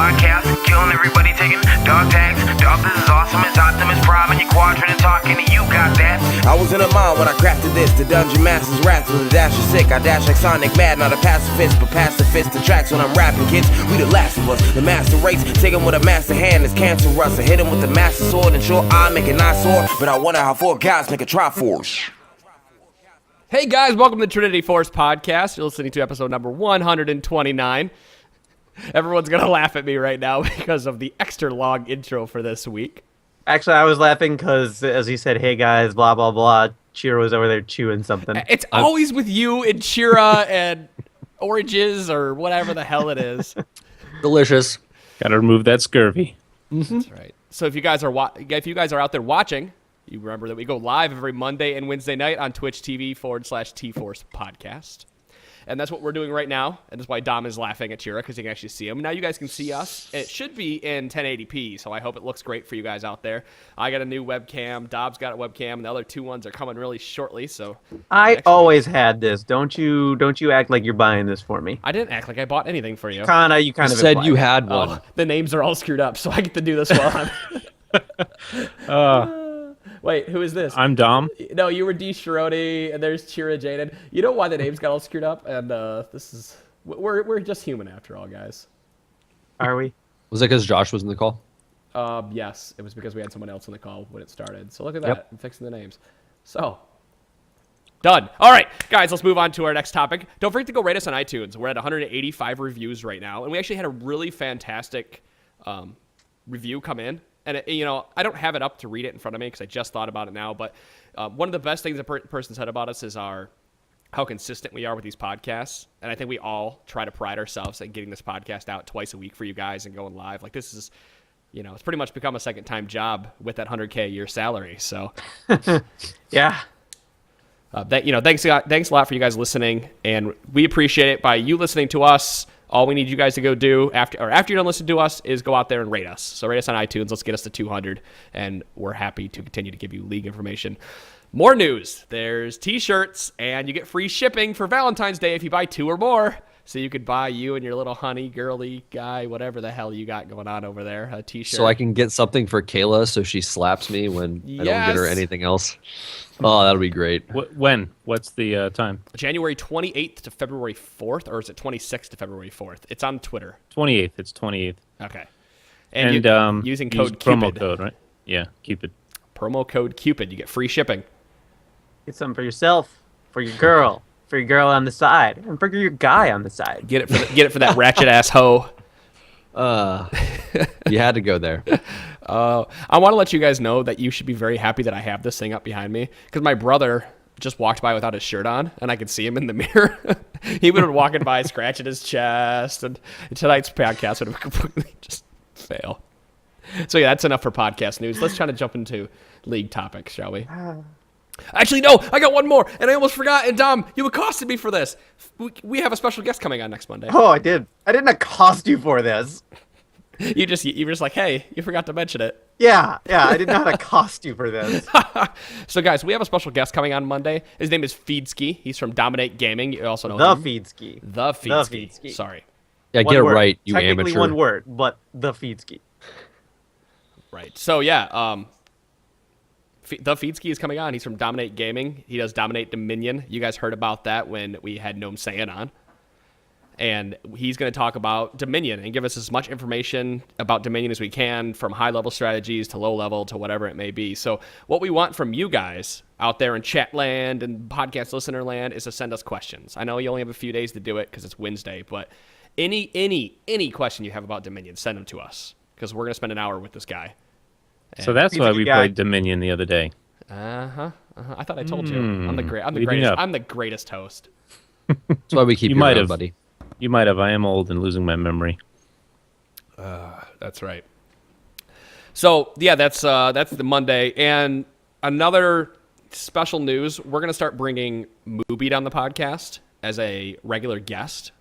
podcast, killing everybody, taking dog tags. Dog, this is awesome, it's Optimus Prime, and your quadrant is talking, and you got that. I was in a mind when I crafted this. The Dungeon Master's wrath with a dash of sick. I dash like Sonic Mad, not a pacifist, but pacifist the tracks when I'm rapping, kids. We the last of us, the master race. Take him with a master hand, it's cancerous. I hit him with the master sword, and sure I make a nice sword, but I wonder how four guys make a Triforce. Hey guys, welcome to the Trinity Force podcast. You're listening to episode number 129. Everyone's going to laugh at me right now because of the extra long intro for this week. Actually, I was laughing because, as you said, hey guys, blah, blah, blah, Chira was over there chewing something. It's always with you and Chira and oranges or whatever the hell it is. Delicious. Got to remove that scurvy. That's right. So if you guys are out there watching, you remember that we go live every Monday and Wednesday night on Twitch TV/T-Force podcast. And that's what we're doing right now. And that's why Dom is laughing at Chira, because you can actually see him. Now you guys can see us. It should be in 1080p, so I hope it looks great for you guys out there. I got a new webcam. Dob's got a webcam, and the other two ones are coming really shortly. So I always had this. Don't you act like you're buying this for me. I didn't act like I bought anything for you. You kind of said implied. you had one. The names are all screwed up, so I get to do this while I'm... Wait, who is this? I'm Dom. No, you were D. Shiroti, and there's Chira Jaden. You know why the names got all screwed up? And this is... We're just human after all, guys. Are we? Was it because Josh was in the call? Yes, it was because we had someone else in the call when it started. So look at that. I'm fixing the names. So, done. All right, guys, let's move on to our next topic. Don't forget to go rate us on iTunes. We're at 185 reviews right now, and we actually had a really fantastic review come in. And, I don't have it up to read it in front of me because I just thought about it now. But one of the best things a person said about us is how consistent we are with these podcasts. And I think we all try to pride ourselves at getting this podcast out twice a week for you guys and going live. Like, this is, it's pretty much become a second-time job with that $100K a year salary. So, Yeah. Thanks a lot for you guys listening. And we appreciate it by you listening to us. All we need you guys to go do after you're done listening to us is go out there and rate us. So rate us on iTunes. Let's get us to 200, and we're happy to continue to give you league information. More news. There's T-shirts, and you get free shipping for Valentine's Day if you buy 2 or more. So you could buy you and your little honey, girly guy, whatever the hell you got going on over there, a T-shirt. So I can get something for Kayla so she slaps me when I don't get her anything else. Oh, that'll be great. When? What's the time? January 28th to February 4th, or is it 26th to February 4th? It's on Twitter. 28th. It's 28th. Okay. And using code promo Cupid. code, right? Yeah, Cupid. Promo code Cupid. You get free shipping. Get something for yourself, for your girl, for your girl on the side, and for your guy on the side. Get it for that ratchet ass hoe. You had to go there. I want to let you guys know that you should be very happy that I have this thing up behind me, because my brother just walked by without his shirt on, and I could see him in the mirror. He would have been walking by scratching his chest, and tonight's podcast would have completely just fail. So yeah, that's enough for podcast news. Let's try to jump into league topics, shall we? Actually, no, I got one more, and I almost forgot. And Dom, you accosted me for this. We have a special guest coming on next Monday. Oh, I did. I didn't accost you for this. You were just like, hey, you forgot to mention it. Yeah, I did not accost you for this. So, guys, we have a special guest coming on Monday. His name is Feedski. He's from Dominate Gaming. You also know him. Feedski. The Feedski. Sorry. Yeah, get it right, you Technically amateur. one word, but the Feedski. Right. So, yeah, the Feedski is coming on. He's from Dominate Gaming. He does Dominate Dominion. You guys heard about that when we had Gnome Saiyan on. And he's going to talk about Dominion and give us as much information about Dominion as we can, from high-level strategies to low-level to whatever it may be. So what we want from you guys out there in chat land and podcast listener land is to send us questions. I know you only have a few days to do it because it's Wednesday, but any question you have about Dominion, send them to us, because we're going to spend an hour with this guy. So that's why we played Dominion the other day. I thought I told you. I'm the greatest host. That's why we keep you around, buddy. You might have. I am old and losing my memory. That's right. So yeah, that's the Monday. And another special news: we're gonna start bringing Moobied on the podcast as a regular guest.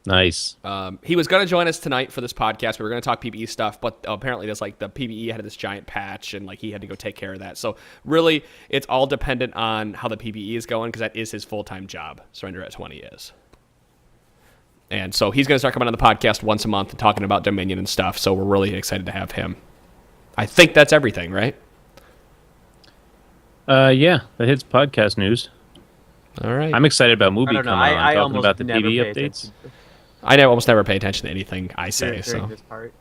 Nice. He was gonna join us tonight for this podcast. We were gonna talk PBE stuff, but apparently there's the PBE had this giant patch, and he had to go take care of that. So really, it's all dependent on how the PBE is going, because that is his full-time job. Surrender at 20 is. And so he's going to start coming on the podcast once a month and talking about Dominion and stuff. So we're really excited to have him. I think that's everything, right? Yeah, that hits podcast news. All right. I'm excited about Mubi I don't know. coming on, I talking almost about the never TV pay updates. attention I almost never pay attention to anything I say. during So. this part.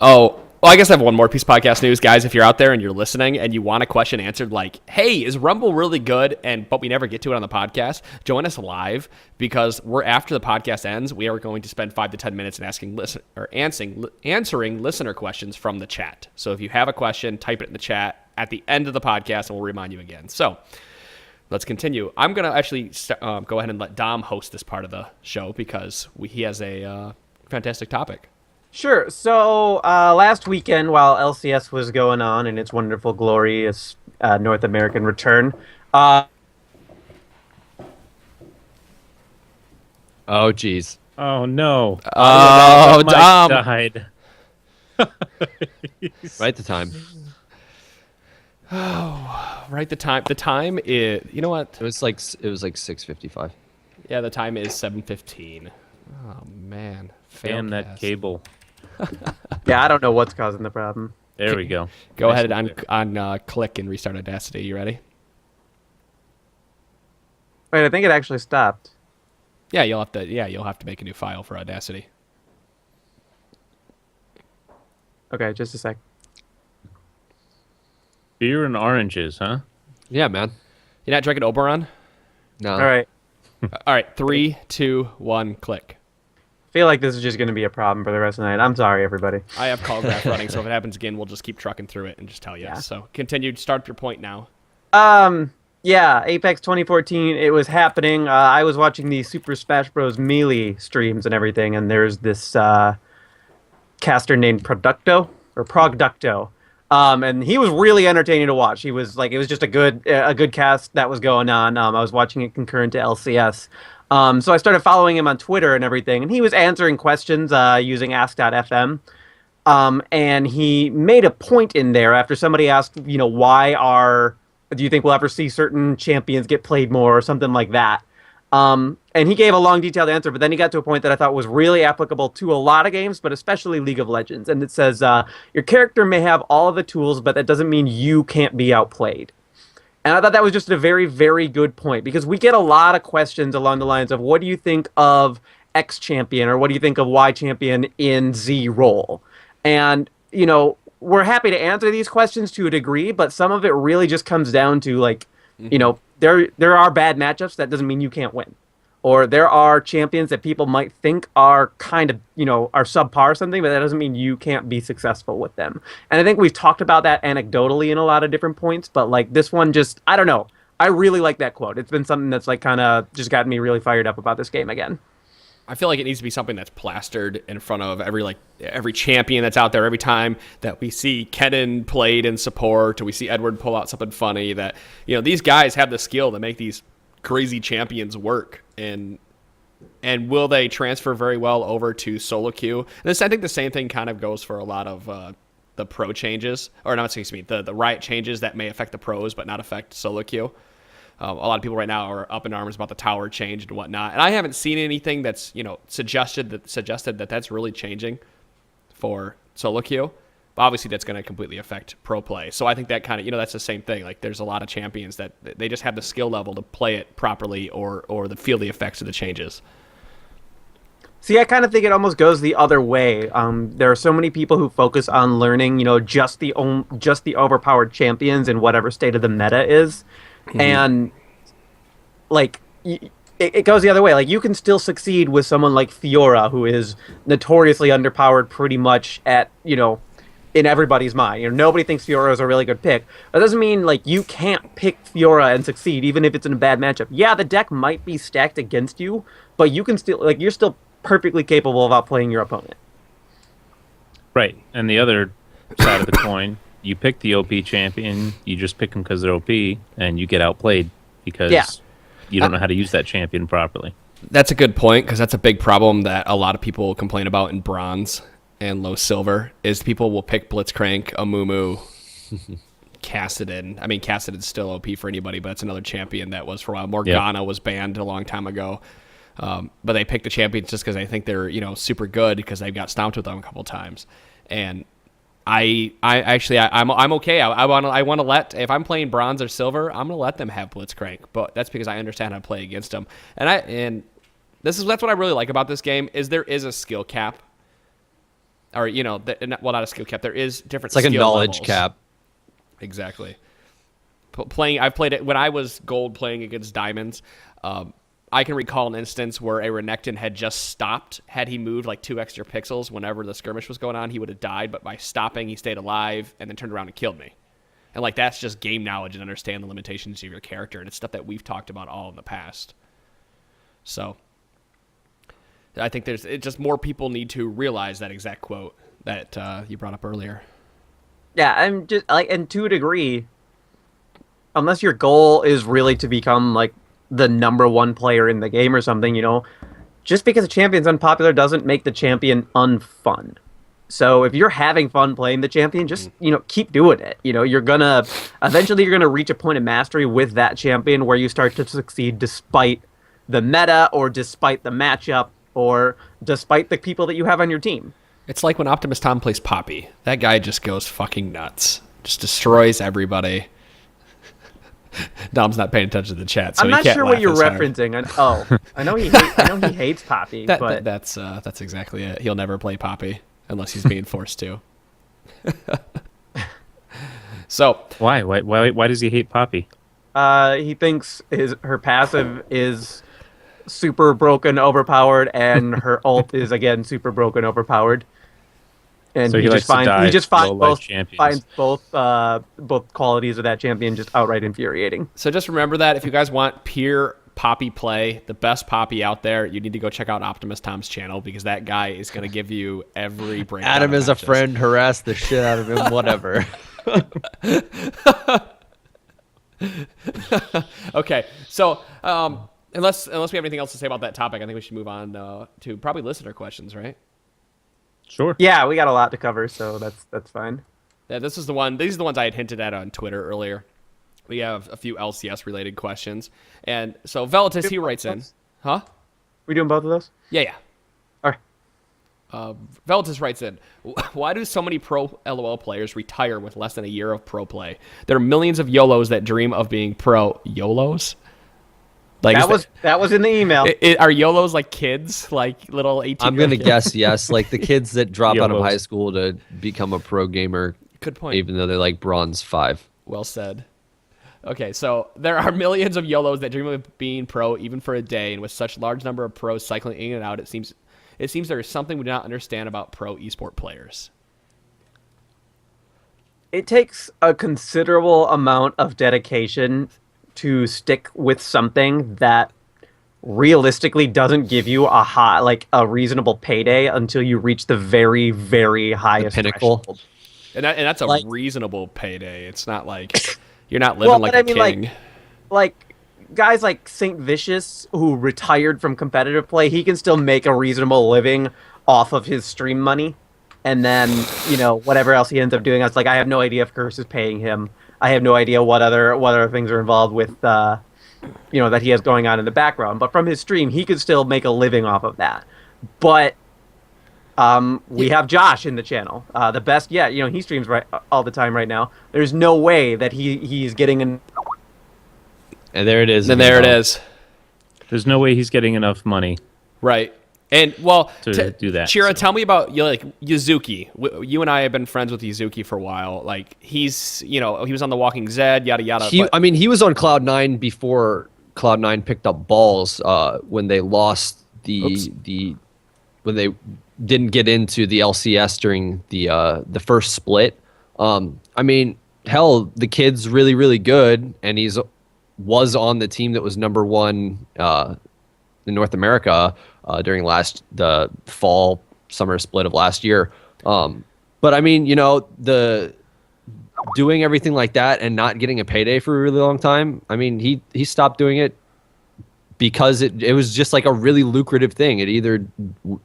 Oh, well, I guess I have one more piece of podcast news, guys. If you're out there and you're listening and you want a question answered like, hey, is Rumble really good? But we never get to it on the podcast, join us live because we're after the podcast ends. We are going to spend 5 to 10 minutes in answering listener questions from the chat. So if you have a question, type it in the chat at the end of the podcast and we'll remind you again. So let's continue. I'm going to actually go ahead and let Dom host this part of the show because he has a fantastic topic. Sure. So last weekend, while LCS was going on in its wonderful, glorious North American return, Oh, jeez. Oh no! Oh, Mike Dom. died. Right the time. Right, the time is, you know what? It was like 6:55. Yeah, the time is 7:15. Oh man, Damn that Failcast. cable. yeah, I don't know what's causing the problem. There we go. Go Nice ahead one on there. click and restart Audacity. You ready? Wait, I think it actually stopped. Yeah, you'll have to make a new file for Audacity. Okay, just a sec. Beer and oranges, huh? Yeah, man. You're not drinking Oberon? No. All right. All right, 3, 2, 1, click. Feel like this is just going to be a problem for the rest of the night. I'm sorry, everybody. I have call graph running, so if it happens again, we'll just keep trucking through it and just tell you. Yeah. So continue. Start your point now. Yeah, Apex 2014, it was happening. I was watching the Super Smash Bros. Melee streams and everything, and there's this caster named Progducto. And he was really entertaining to watch. He was like, it was just a good cast that was going on. I was watching it concurrent to LCS. So I started following him on Twitter and everything, and he was answering questions using Ask.fm. And he made a point in there after somebody asked, do you think we'll ever see certain champions get played more or something like that? And he gave a long, detailed answer, but then he got to a point that I thought was really applicable to a lot of games, but especially League of Legends. And it says, your character may have all of the tools, but that doesn't mean you can't be outplayed. And I thought that was just a very, very good point, because we get a lot of questions along the lines of, what do you think of X champion, or what do you think of Y champion in Z role? And, we're happy to answer these questions to a degree, but some of it really just comes down to, there are bad matchups. That doesn't mean you can't win. Or there are champions that people might think are kind of, are subpar or something, but that doesn't mean you can't be successful with them. And I think we've talked about that anecdotally in a lot of different points, but this one just, I don't know. I really like that quote. It's been something that's kind of just gotten me really fired up about this game again. I feel like it needs to be something that's plastered in front of every champion that's out there. Every time that we see Kennen played in support, or we see Edward pull out something funny, that these guys have the skill to make these crazy champions work, and will they transfer very well over to solo queue? And I think the same thing kind of goes for a lot of the pro changes, or not, excuse me, the riot changes that may affect the pros but not affect solo queue. A lot of people right now are up in arms about the tower change and whatnot, and I haven't seen anything that's suggested that that's really changing for solo queue. But obviously, that's going to completely affect pro play. So I think that kind of that's the same thing. Like, there's a lot of champions that they just have the skill level to play it properly, or feel the effects of the changes. See, I kind of think it almost goes the other way. There are so many people who focus on learning, just the overpowered champions in whatever state of the meta is. Mm-hmm. And it goes the other way. Like, you can still succeed with someone like Fiora, who is notoriously underpowered pretty much at, in everybody's mind. Nobody thinks Fiora is a really good pick. That doesn't mean you can't pick Fiora and succeed, even if it's in a bad matchup. Yeah, the deck might be stacked against you, but you can still you're still perfectly capable of outplaying your opponent. Right, and the other side of the coin, you pick the OP champion, you just pick them because they're OP, and you get outplayed because you don't know how to use that champion properly. That's a good point, because that's a big problem that a lot of people complain about in bronze and low silver, is people will pick Blitzcrank, Amumu, Kassadin. I mean, Kassadin's still OP for anybody, but it's another champion that was for a while. Morgana was banned a long time ago. But they pick the champions just because they think they're, super good because they've got stomped with them a couple times. And I'm okay. I want to let, if I'm playing bronze or silver, I'm gonna let them have Blitzcrank, but that's because I understand how to play against them. And that's what I really like about this game is there is a skill cap, or not a skill cap. There is different. It's like a knowledge levels. cap. Exactly. I've played it when I was gold playing against diamonds. I can recall an instance where a Renekton had just stopped. Had he moved like 2 extra pixels whenever the skirmish was going on, he would have died. But by stopping, he stayed alive and then turned around and killed me. And that's just game knowledge and understand the limitations of your character. And it's stuff that we've talked about all in the past. So I think it's just more people need to realize that exact quote that you brought up earlier. Yeah, I'm just and to a degree, unless your goal is really to become the number 1 player in the game or something, just because a champion's unpopular doesn't make the champion unfun. So if you're having fun playing the champion, just, keep doing it. Eventually you're gonna reach a point of mastery with that champion where you start to succeed despite the meta or despite the matchup or despite the people that you have on your team. It's like when Optimus Tom plays Poppy. That guy just goes fucking nuts. Just destroys everybody. Dom's not paying attention to the chat, so I'm he not can't sure laugh what you're as hard. referencing. I know he hates Poppy, but that's exactly it. He'll never play Poppy unless he's being forced to. So why does he hate Poppy? He thinks her passive is super broken, overpowered, and her ult is again super broken, overpowered. And so he just finds both qualities of that champion just outright infuriating. So just remember that if you guys want pure Poppy play, the best Poppy out there, you need to go check out Optimus Tom's channel because that guy is going to give you every breakdown. Adam is a friend, harass the shit out of him, whatever. Okay, so unless we have anything else to say about that topic, I think we should move on to probably listener questions, right? Sure. Yeah, we got a lot to cover, so that's fine. Yeah, these are the ones I had hinted at on Twitter earlier. We have a few LCS related questions, and so Velatus, he writes in, huh? We doing both of those? Yeah. All right. Velatus writes in, why do so many pro LOL players retire with less than a year of pro play? There are millions of YOLOs that dream of being pro. YOLOs? That was in the email. Are YOLOs like kids, like little 18? I'm gonna guess yes, like the kids that drop out of YOLOs. high school to become a pro gamer. Good point. Even though they're like bronze 5. Well said. Okay, so there are millions of YOLOs that dream of being pro even for a day, and with such large number of pros cycling in and out, it seems there is something we do not understand about pro esport players. It takes a considerable amount of dedication to stick with something that realistically doesn't give you a reasonable payday until you reach the very, very highest pinnacle. threshold. And that's a reasonable payday. It's not like you're not living like a king. Like guys like Saint Vicious, who retired from competitive play, he can still make a reasonable living off of his stream money. And then, whatever else he ends up doing, it's like I have no idea if Curse is paying him. I have no idea what other things are involved with, that he has going on in the background. But from his stream, he could still make a living off of that. But we have Josh in the channel, the best yet. He streams all the time right now. There's no way that he's getting an. And there it is. And there it is. There's no way he's getting enough money. Right. And to do that. Shira, tell me about Yuzuki. You and I have been friends with Yuzuki for a while. Like he's, he was on The Walking Dead, yada yada. He was on Cloud9 before Cloud9 picked up balls when they lost when they didn't get into the LCS during the first split. Hell, the kid's really really good, and was on the team that was number 1 in North America during the fall summer split of last year. But the doing everything like that and not getting a payday for a really long time. He stopped doing it because it was just like a really lucrative thing. It either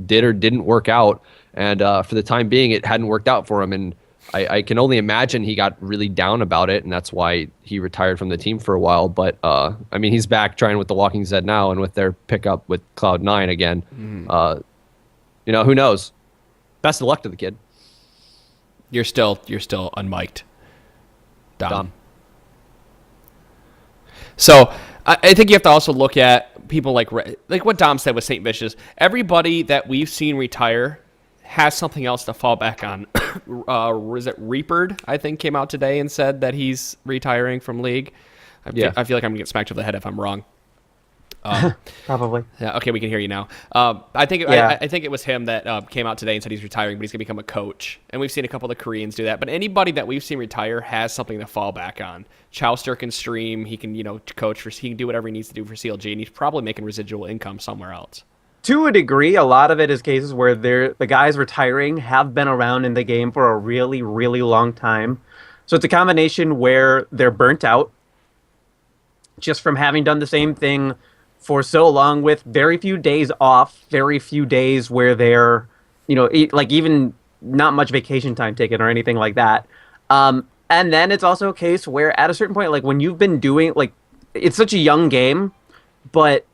did or didn't work out, and for the time being, it hadn't worked out for him. And I can only imagine he got really down about it, and that's why he retired from the team for a while. But I mean, he's back trying with the Walking Dead now, and with their pickup with Cloud9 again. Who knows? Best of luck to the kid. You're still unmiked, Dom. So I think you have to also look at people like what Dom said with St. Vicious. Everybody that we've seen retire has something else to fall back on. Was it Reapered, I think, came out today and said that he's retiring from League. I feel like I'm going to get smacked over the head if I'm wrong. Probably. Yeah. Okay, we can hear you now. I think it was him that came out today and said he's retiring, but he's gonna become a coach. And we've seen a couple of the Koreans do that. But anybody that we've seen retire has something to fall back on. Chowster can stream. He can coach for. He can do whatever he needs to do for CLG, and he's probably making residual income somewhere else. To a degree, a lot of it is cases where the guys retiring have been around in the game for a really, really long time. So it's a combination where they're burnt out just from having done the same thing for so long, with very few days off, very few days where they're, like even not much vacation time taken or anything like that. And then it's also a case where at a certain point, like when you've been doing, like, it's such a young game, but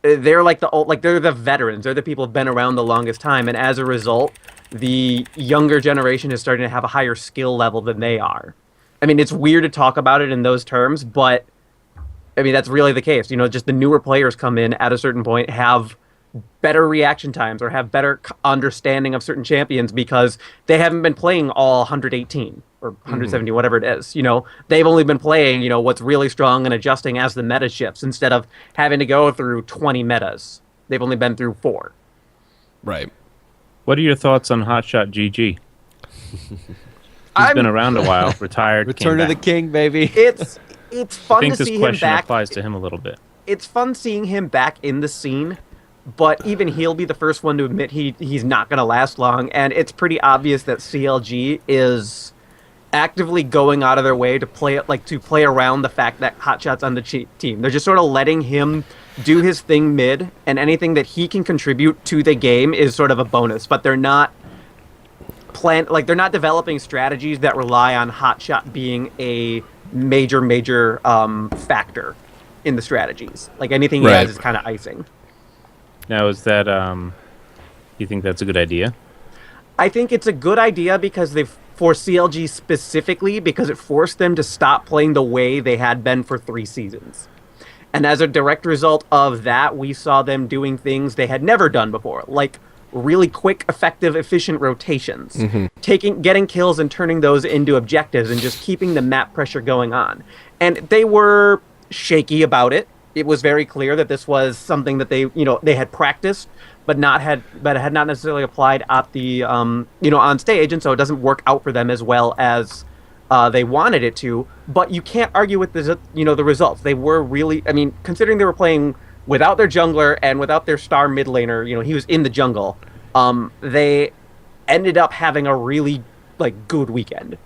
they're they're the veterans. They're the people who've been around the longest time. And as a result, the younger generation is starting to have a higher skill level than they are. I mean, it's weird to talk about it in those terms, but I mean, that's really the case. Just the newer players come in at a certain point, have better reaction times or have better understanding of certain champions because they haven't been playing all 118 or 170, whatever it is. They've only been playing, what's really strong and adjusting as the meta shifts instead of having to go through 20 metas. They've only been through 4. Right. What are your thoughts on Hotshott GG? He's been around a while, retired, Return of the King, baby. It's fun I think to see this him question back. applies to him a little bit. It's fun seeing him back in the scene, but even he'll be the first one to admit he's not going to last long, and it's pretty obvious that CLG is actively going out of their way to play around the fact that Hotshott's on the team. They're just sort of letting him do his thing mid, and anything that he can contribute to the game is sort of a bonus, but they're not they're not developing strategies that rely on Hotshott being a major factor in the strategies. Like anything he has is kind of icing. Now, is that you think that's a good idea? I think it's a good idea because for CLG specifically, because it forced them to stop playing the way they had been for 3 seasons. And as a direct result of that, we saw them doing things they had never done before, like really quick, effective, efficient rotations, getting kills and turning those into objectives and just keeping the map pressure going on. And they were shaky about it. It was very clear that this was something that they had practiced, but had not necessarily applied at the on stage, and so it doesn't work out for them as well as they wanted it to. But you can't argue with the results. They were really, I mean, considering they were playing without their jungler and without their star mid laner, he was in the jungle. They ended up having a really good weekend.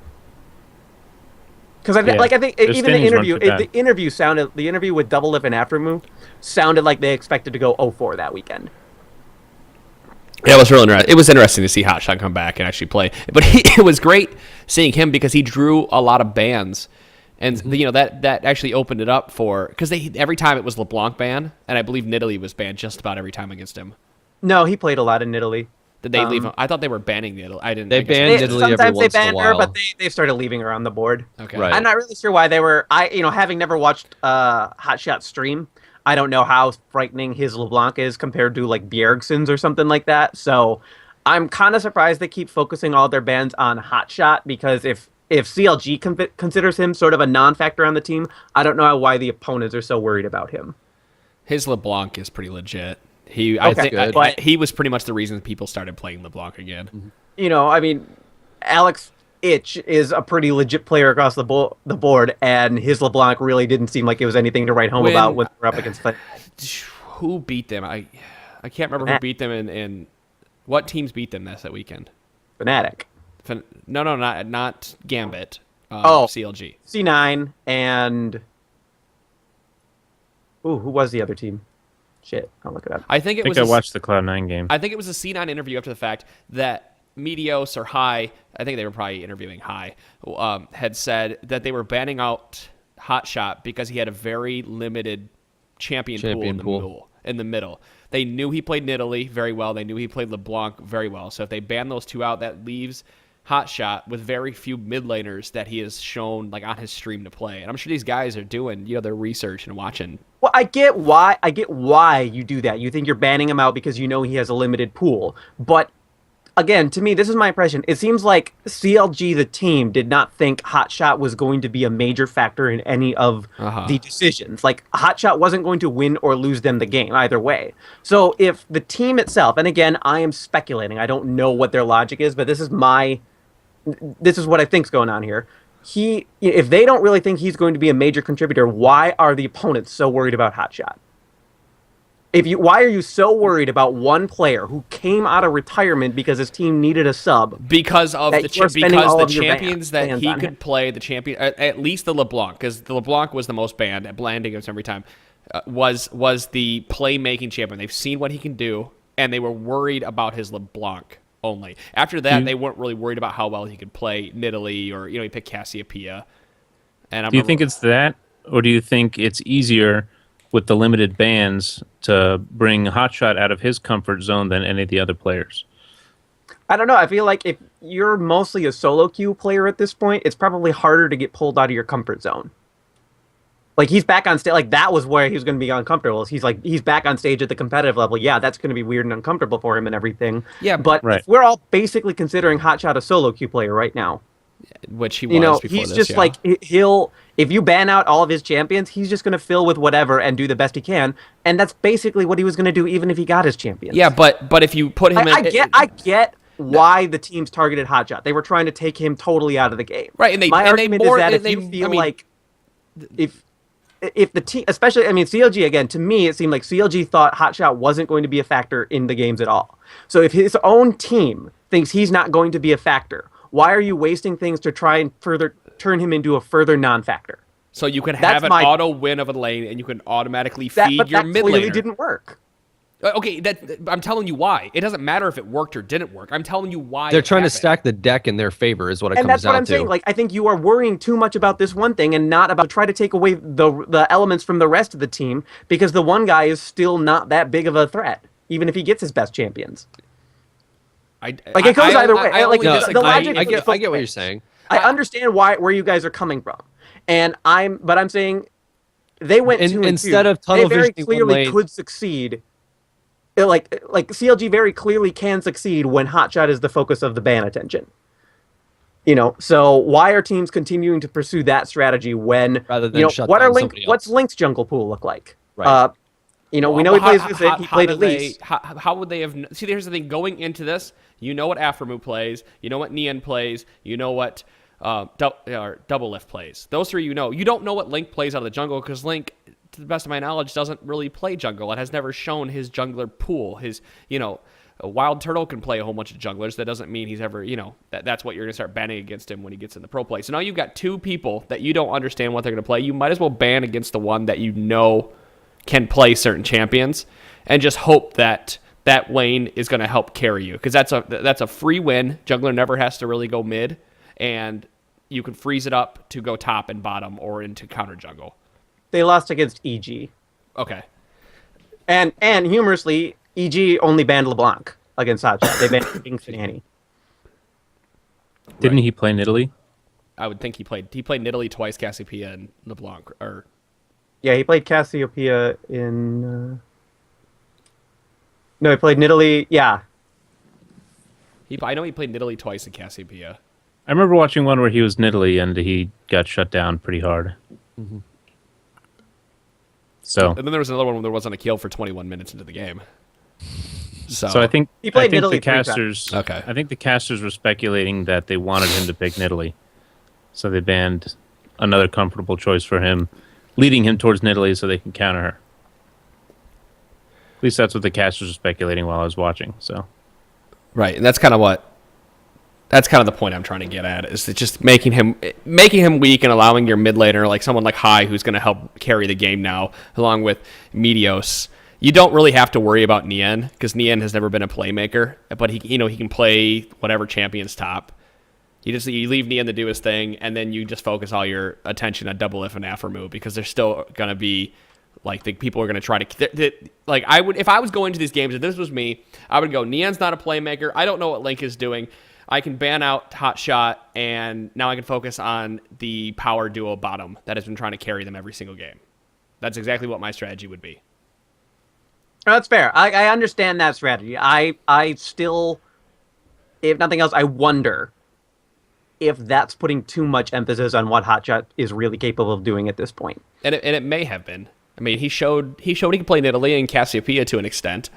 Because I think even the interview with Double Lip and Aftermove sounded like they expected to go 0-4 that weekend. Yeah, it was interesting to see Hotshott come back and actually play. But it was great seeing him because he drew a lot of bans. And that actually opened it up because every time it was LeBlanc ban, and I believe Nidalee was banned just about every time against him. No, he played a lot in Nidalee. Did they leave him? I thought they were banning Nidalee. I didn't. They banned Nidalee every once in a while. Her, but they started leaving her on the board. Okay, right. I'm not really sure why they were. Having never watched Hotshot stream, I don't know how frightening his LeBlanc is compared to Bjergsen's or something like that. So I'm kind of surprised they keep focusing all their bans on Hotshot, because if CLG considers him sort of a non-factor on the team, I don't know why the opponents are so worried about him. His LeBlanc is pretty legit. I think he was pretty much the reason people started playing LeBlanc again. I mean, Alex Itch is a pretty legit player across the board, and his LeBlanc really didn't seem like it was anything to write home about when they were up against Fnatic. Who beat them? I can't remember who beat them and what teams beat them that weekend. Fnatic. No, not Gambit. CLG. C9 and who was the other team? Shit, I'll look it up. I think I watched the Cloud9 game. I think it was a C9 interview after the fact that Medios or High, I think they were probably interviewing High, had said that they were banning out Hotshott because he had a very limited champion pool in the middle. They knew he played Nidalee very well. They knew he played LeBlanc very well. So if they ban those two out, that leaves Hotshott with very few mid laners that he has shown like on his stream to play. And I'm sure these guys are doing their research and watching. Well, I get why you do that. You think you're banning him out because you know he has a limited pool. But again, to me, this is my impression. It seems like CLG, the team, did not think Hotshott was going to be a major factor in any of the decisions. Like, Hotshott wasn't going to win or lose them the game either way. So if the team itself, and again, I am speculating. I don't know what their logic is, but this is what I think's going on here. If they don't really think he's going to be a major contributor, why are the opponents so worried about Hotshott? Why are you so worried about one player who came out of retirement because his team needed a sub? Because of the champions that he could play, at least the LeBlanc, because the LeBlanc was the most banned at landing against every time, was the playmaking champion. They've seen what he can do, and they were worried about his LeBlanc only. After that, they weren't really worried about how well he could play Nidalee or he picked Cassiopeia. And do you think it's that, or do you think it's easier with the limited bans to bring Hotshott out of his comfort zone than any of the other players? I don't know. I feel like if you're mostly a solo queue player at this point, it's probably harder to get pulled out of your comfort zone. Like, he's back on stage. Like, that was where he was going to be uncomfortable. He's back on stage at the competitive level. Yeah, that's going to be weird and uncomfortable for him and everything. Yeah, but if we're all basically considering Hotshott a solo queue player right now, which he was before he's just like, if you ban out all of his champions, he's just going to fill with whatever and do the best he can, and that's basically what he was going to do even if he got his champions. Yeah, but if you put him I get why the teams targeted Hotshott. They were trying to take him totally out of the game. Right, and my argument is that if you feel like if the team, especially, CLG, again, to me, it seemed like CLG thought Hotshott wasn't going to be a factor in the games at all. So if his own team thinks he's not going to be a factor, why are you wasting things to try and further turn him into a further non-factor? So you can have an auto win of a lane, and you can automatically feed your mid laner. That clearly didn't work. Okay, I'm telling you why. It doesn't matter if it worked or didn't work. I'm telling you why. They're trying to stack the deck in their favor is what it comes down to. And that's what I'm saying. Like, I think you are worrying too much about this one thing and not about try to take away the elements from the rest of the team, because the one guy is still not that big of a threat, even if he gets his best champions. It goes either way. The logic. I get what you're saying. I understand where you guys are coming from, but I'm saying they went 2-2. Instead of tunnel they very clearly could succeed. Like CLG very clearly can succeed when Hotshott is the focus of the ban attention. So why are teams continuing to pursue that strategy when rather than what's Link's jungle pool look like? Right. We know he plays Visit, he played Elise. How would they have... See, here's the thing. Going into this, you know what Aphromoo plays, you know what Neon plays, you know what Double Lift plays. Those three you know. You don't know what Link plays out of the jungle, because Link, to the best of my knowledge, doesn't really play jungle. It has never shown his jungler pool. A Wild Turtle can play a whole bunch of junglers. That doesn't mean he's ever, that's what you're going to start banning against him when he gets in the pro play. So now you've got two people that you don't understand what they're going to play. You might as well ban against the one that you know can play certain champions, and just hope that that lane is going to help carry you, because that's a free win. Jungler never has to really go mid, and you can freeze it up to go top and bottom or into counter jungle. They lost against EG. Okay. And humorously, EG only banned LeBlanc against Hotshott. They banned King's Nanny. Didn't he play Nidalee? I would think he played Nidalee twice, Cassiopeia and LeBlanc. Yeah, he played Cassiopeia in... No, he played Nidalee. Yeah. I know he played Nidalee twice in Cassiopeia. I remember watching one where he was Nidalee and he got shut down pretty hard. Mm-hmm. So. And then there was another one where there wasn't a kill for 21 minutes into the game. So I think he played the Nidalee casters. Okay. I think the casters were speculating that they wanted him to pick Nidalee, so they banned another comfortable choice for him, leading him towards Nidalee so they can counter her. At least that's what the casters were speculating while I was watching. So. Right, and that's kind of the point I'm trying to get at, is that just making him weak and allowing your mid laner, like someone like High, who's going to help carry the game now, along with Medios, You don't really have to worry about Nien because Nien has never been a playmaker, but he can play whatever champion's top. You leave Nien to do his thing, and then you just focus all your attention on double if and after move because there's still gonna be people are gonna try to if I was going to these games, if this was me, I would go Nien's not a playmaker. I don't know what Link is doing. I can ban out Hotshott, and now I can focus on the power duo bottom that has been trying to carry them every single game. That's exactly what my strategy would be. No, that's fair. I understand that strategy. I still, if nothing else, I wonder if that's putting too much emphasis on what Hotshott is really capable of doing at this point. And it may have been. I mean, he showed he can play Nidalee and Cassiopeia to an extent.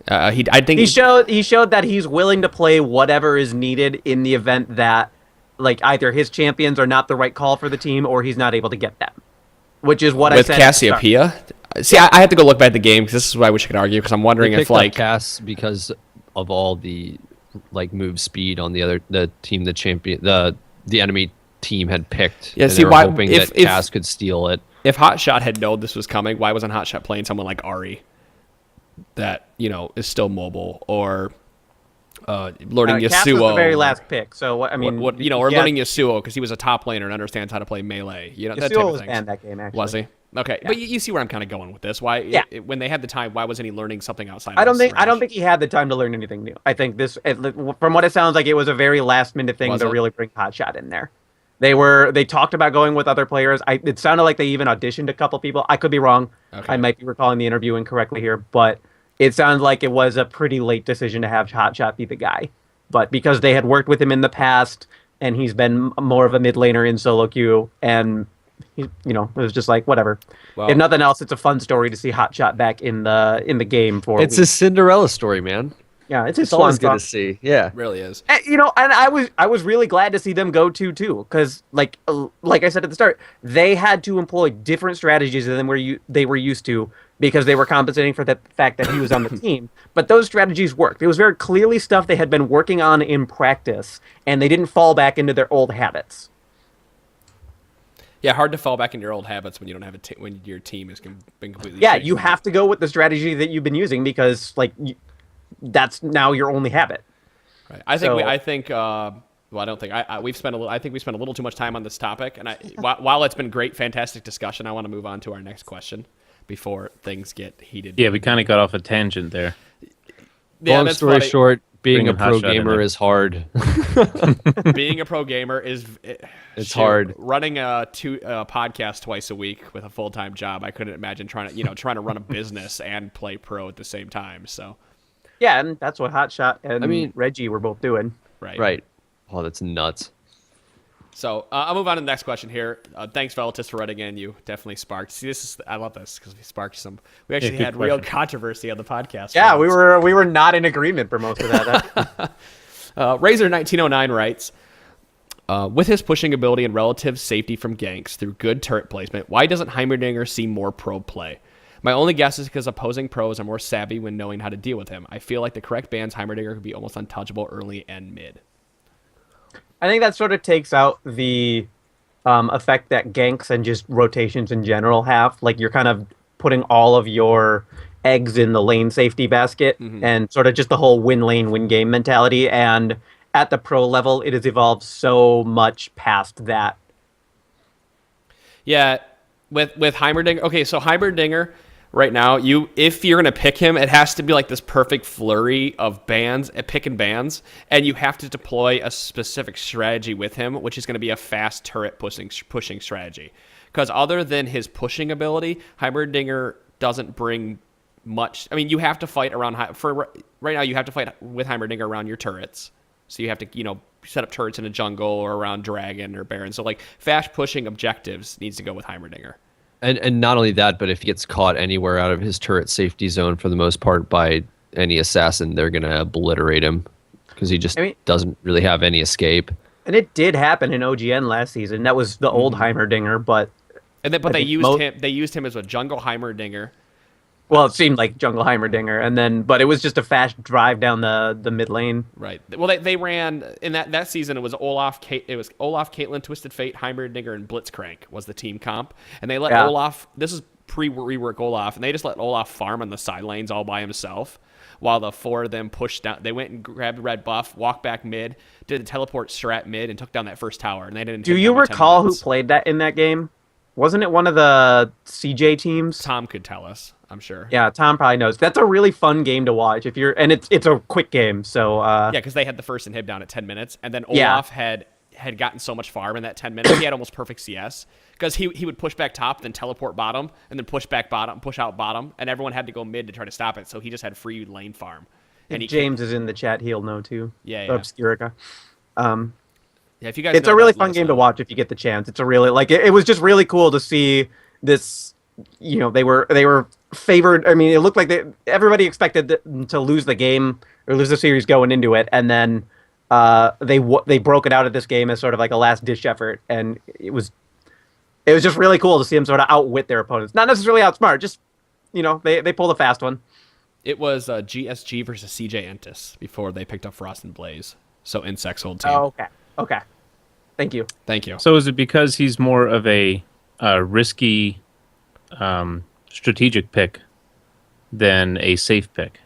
I think he showed that he's willing to play whatever is needed in the event that either his champions are not the right call for the team or he's not able to get them. Which is what I said. With Cassiopeia? See, I have to go look back at the game because this is what I wish I could argue because I'm wondering if Cass because of all the move speed on the team the enemy team had picked. Yeah, and see they were why hoping that Cass could steal it. If Hotshott had known this was coming, why wasn't Hotshott playing someone like Ari that is still mobile or learning Yasuo? Cass was the very last pick, so or learning Yasuo because he was a top laner and understands how to play melee. Yasuo that type of was thing. banned that game actually. Was he? Okay, yeah. But you see where I'm kind of going with this. Why? Yeah. When they had the time, why wasn't he learning something outside? I don't think he had the time to learn anything new. I think from what it sounds like, it was a very last minute thing to really bring Hotshott in there. They talked about going with other players. It sounded like they even auditioned a couple people. I could be wrong. Okay. I might be recalling the interview incorrectly here, but it sounds like it was a pretty late decision to have Hotshott be the guy. But because they had worked with him in the past, and he's been more of a mid laner in solo queue, and it was just like whatever. Well, if nothing else, it's a fun story to see Hotshott back in the game for. It's a Cinderella story, man. Yeah, it's always good to see. Yeah, it really is. And, and I was really glad to see them go 2-2 because, like I said at the start, they had to employ different strategies than they were used to because they were compensating for the fact that he was on the team. But those strategies worked. It was very clearly stuff they had been working on in practice, and they didn't fall back into their old habits. Yeah, hard to fall back in your old habits when you don't have when your team has been completely. Yeah, you have to go with the strategy that you've been using because that's now your only habit. Right. I think we spent a little too much time on this topic, and while it's been great, fantastic discussion, I want to move on to our next question before things get heated. Yeah, we kind of got off a tangent there. Yeah, long story short, being a pro gamer is hard. Being a pro gamer is hard. Running a podcast twice a week with a full-time job, I couldn't imagine trying to run a business and play pro at the same time. So. Yeah, and that's what Hotshott and Reggie were both doing. Right. Oh, that's nuts. So I'll move on to the next question here. Thanks, Velatus, for writing in. You definitely sparked. See, I love this because we sparked some. We actually had real controversy on the podcast. Yeah, we were not in agreement for most of that. Razor1909 writes, with his pushing ability and relative safety from ganks through good turret placement, why doesn't Heimerdinger see more pro play? My only guess is because opposing pros are more savvy when knowing how to deal with him. I feel like the correct bans Heimerdinger could be almost untouchable early and mid. I think that sort of takes out the effect that ganks and just rotations in general have. Like you're kind of putting all of your eggs in the lane safety basket and sort of just the whole win lane, win game mentality. And at the pro level, it has evolved so much past that. Yeah, with Heimerdinger. Okay, so Heimerdinger right now, if you're going to pick him, it has to be like this perfect flurry of bans, pick and bans, and you have to deploy a specific strategy with him, which is going to be a fast turret pushing strategy. Because other than his pushing ability, Heimerdinger doesn't bring much. I mean, you have to fight around right now. You have to fight with Heimerdinger around your turrets. So you have to, set up turrets in a jungle or around Dragon or Baron. So fast pushing objectives needs to go with Heimerdinger. And not only that, but if he gets caught anywhere out of his turret safety zone, for the most part, by any assassin, they're going to obliterate him because he just doesn't really have any escape. And it did happen in OGN last season. That was the old Heimerdinger, but they used him as a jungle Heimerdinger. Well, it seemed like jungle Heimerdinger, but it was just a fast drive down the mid lane. Right. Well, they ran in that season. It was Olaf, Caitlyn, Twisted Fate, Heimerdinger, and Blitzcrank was the team comp, and they let Olaf. This is pre-rework Olaf, and they just let Olaf farm on the side lanes all by himself, while the 4 of them pushed down. They went and grabbed red buff, walked back mid, did a teleport strat mid, and took down that first tower. And they didn't. Do you recall who played that in that game? Wasn't it one of the CJ teams? Tom could tell us, I'm sure. Yeah, Tom probably knows. That's a really fun game to watch if you're, and it's a quick game. So yeah, because they had the first inhib down at 10 minutes, and then Olaf had gotten so much farm in that 10 minutes. He had almost perfect CS because he would push back top, then teleport bottom, and then push back bottom, push out bottom, and everyone had to go mid to try to stop it. So he just had free lane farm. And James is in the chat. He'll know too. Yeah. Obscurica. Yeah, if you guys it's know a really that, fun game to watch if you get the chance. It's a really it was just really cool to see this. You know, they were favored. I mean, it looked like everybody expected to lose the game or lose the series going into it, and then they broke it out of this game as sort of like a last ditch effort, and it was just really cool to see them sort of outwit their opponents. Not necessarily outsmart, just they pulled a fast one. It was GSG versus CJ Entis before they picked up Frost and Blaze. So Insect's old team. Oh, okay. Thank you. So is it because he's more of a risky strategic pick than a safe pick?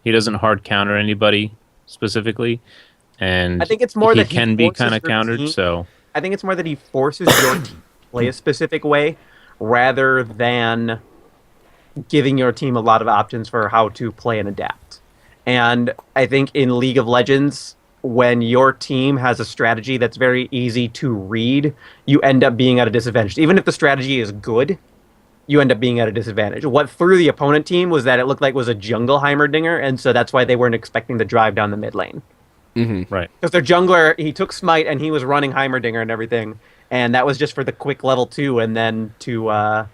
He doesn't hard counter anybody specifically, and I think it's more he that can be kind of countered. Team. So I think it's more that he forces your team to play a specific way rather than giving your team a lot of options for how to play and adapt. And I think in League of Legends, when your team has a strategy that's very easy to read, you end up being at a disadvantage. Even if the strategy is good, you end up being at a disadvantage. What threw the opponent team was that it looked like it was a jungle Heimerdinger, and so that's why they weren't expecting to drive down the mid lane. Mm-hmm. Right. Because their jungler, he took Smite, and he was running Heimerdinger and everything, and that was just for the quick level 2, and then to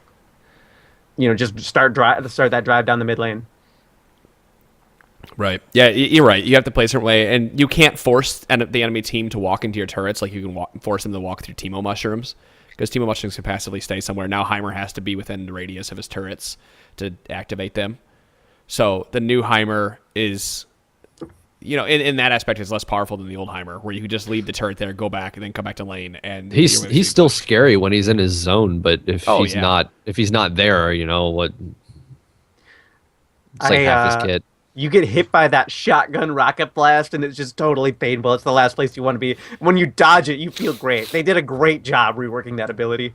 just start that drive down the mid lane. Right. Yeah, you're right. You have to play a certain way, and you can't force the enemy team to walk into your turrets like you can force them to walk through Teemo mushrooms, because Teemo mushrooms can passively stay somewhere. Now Heimer has to be within the radius of his turrets to activate them. So the new Heimer is, in that aspect, is less powerful than the old Heimer, where you can just leave the turret there, go back, and then come back to lane. And he's still scary when he's in his zone, but if he's not there, what? It's like half his kit. You get hit by that shotgun rocket blast, and it's just totally painful. It's the last place you want to be. When you dodge it, you feel great. They did a great job reworking that ability.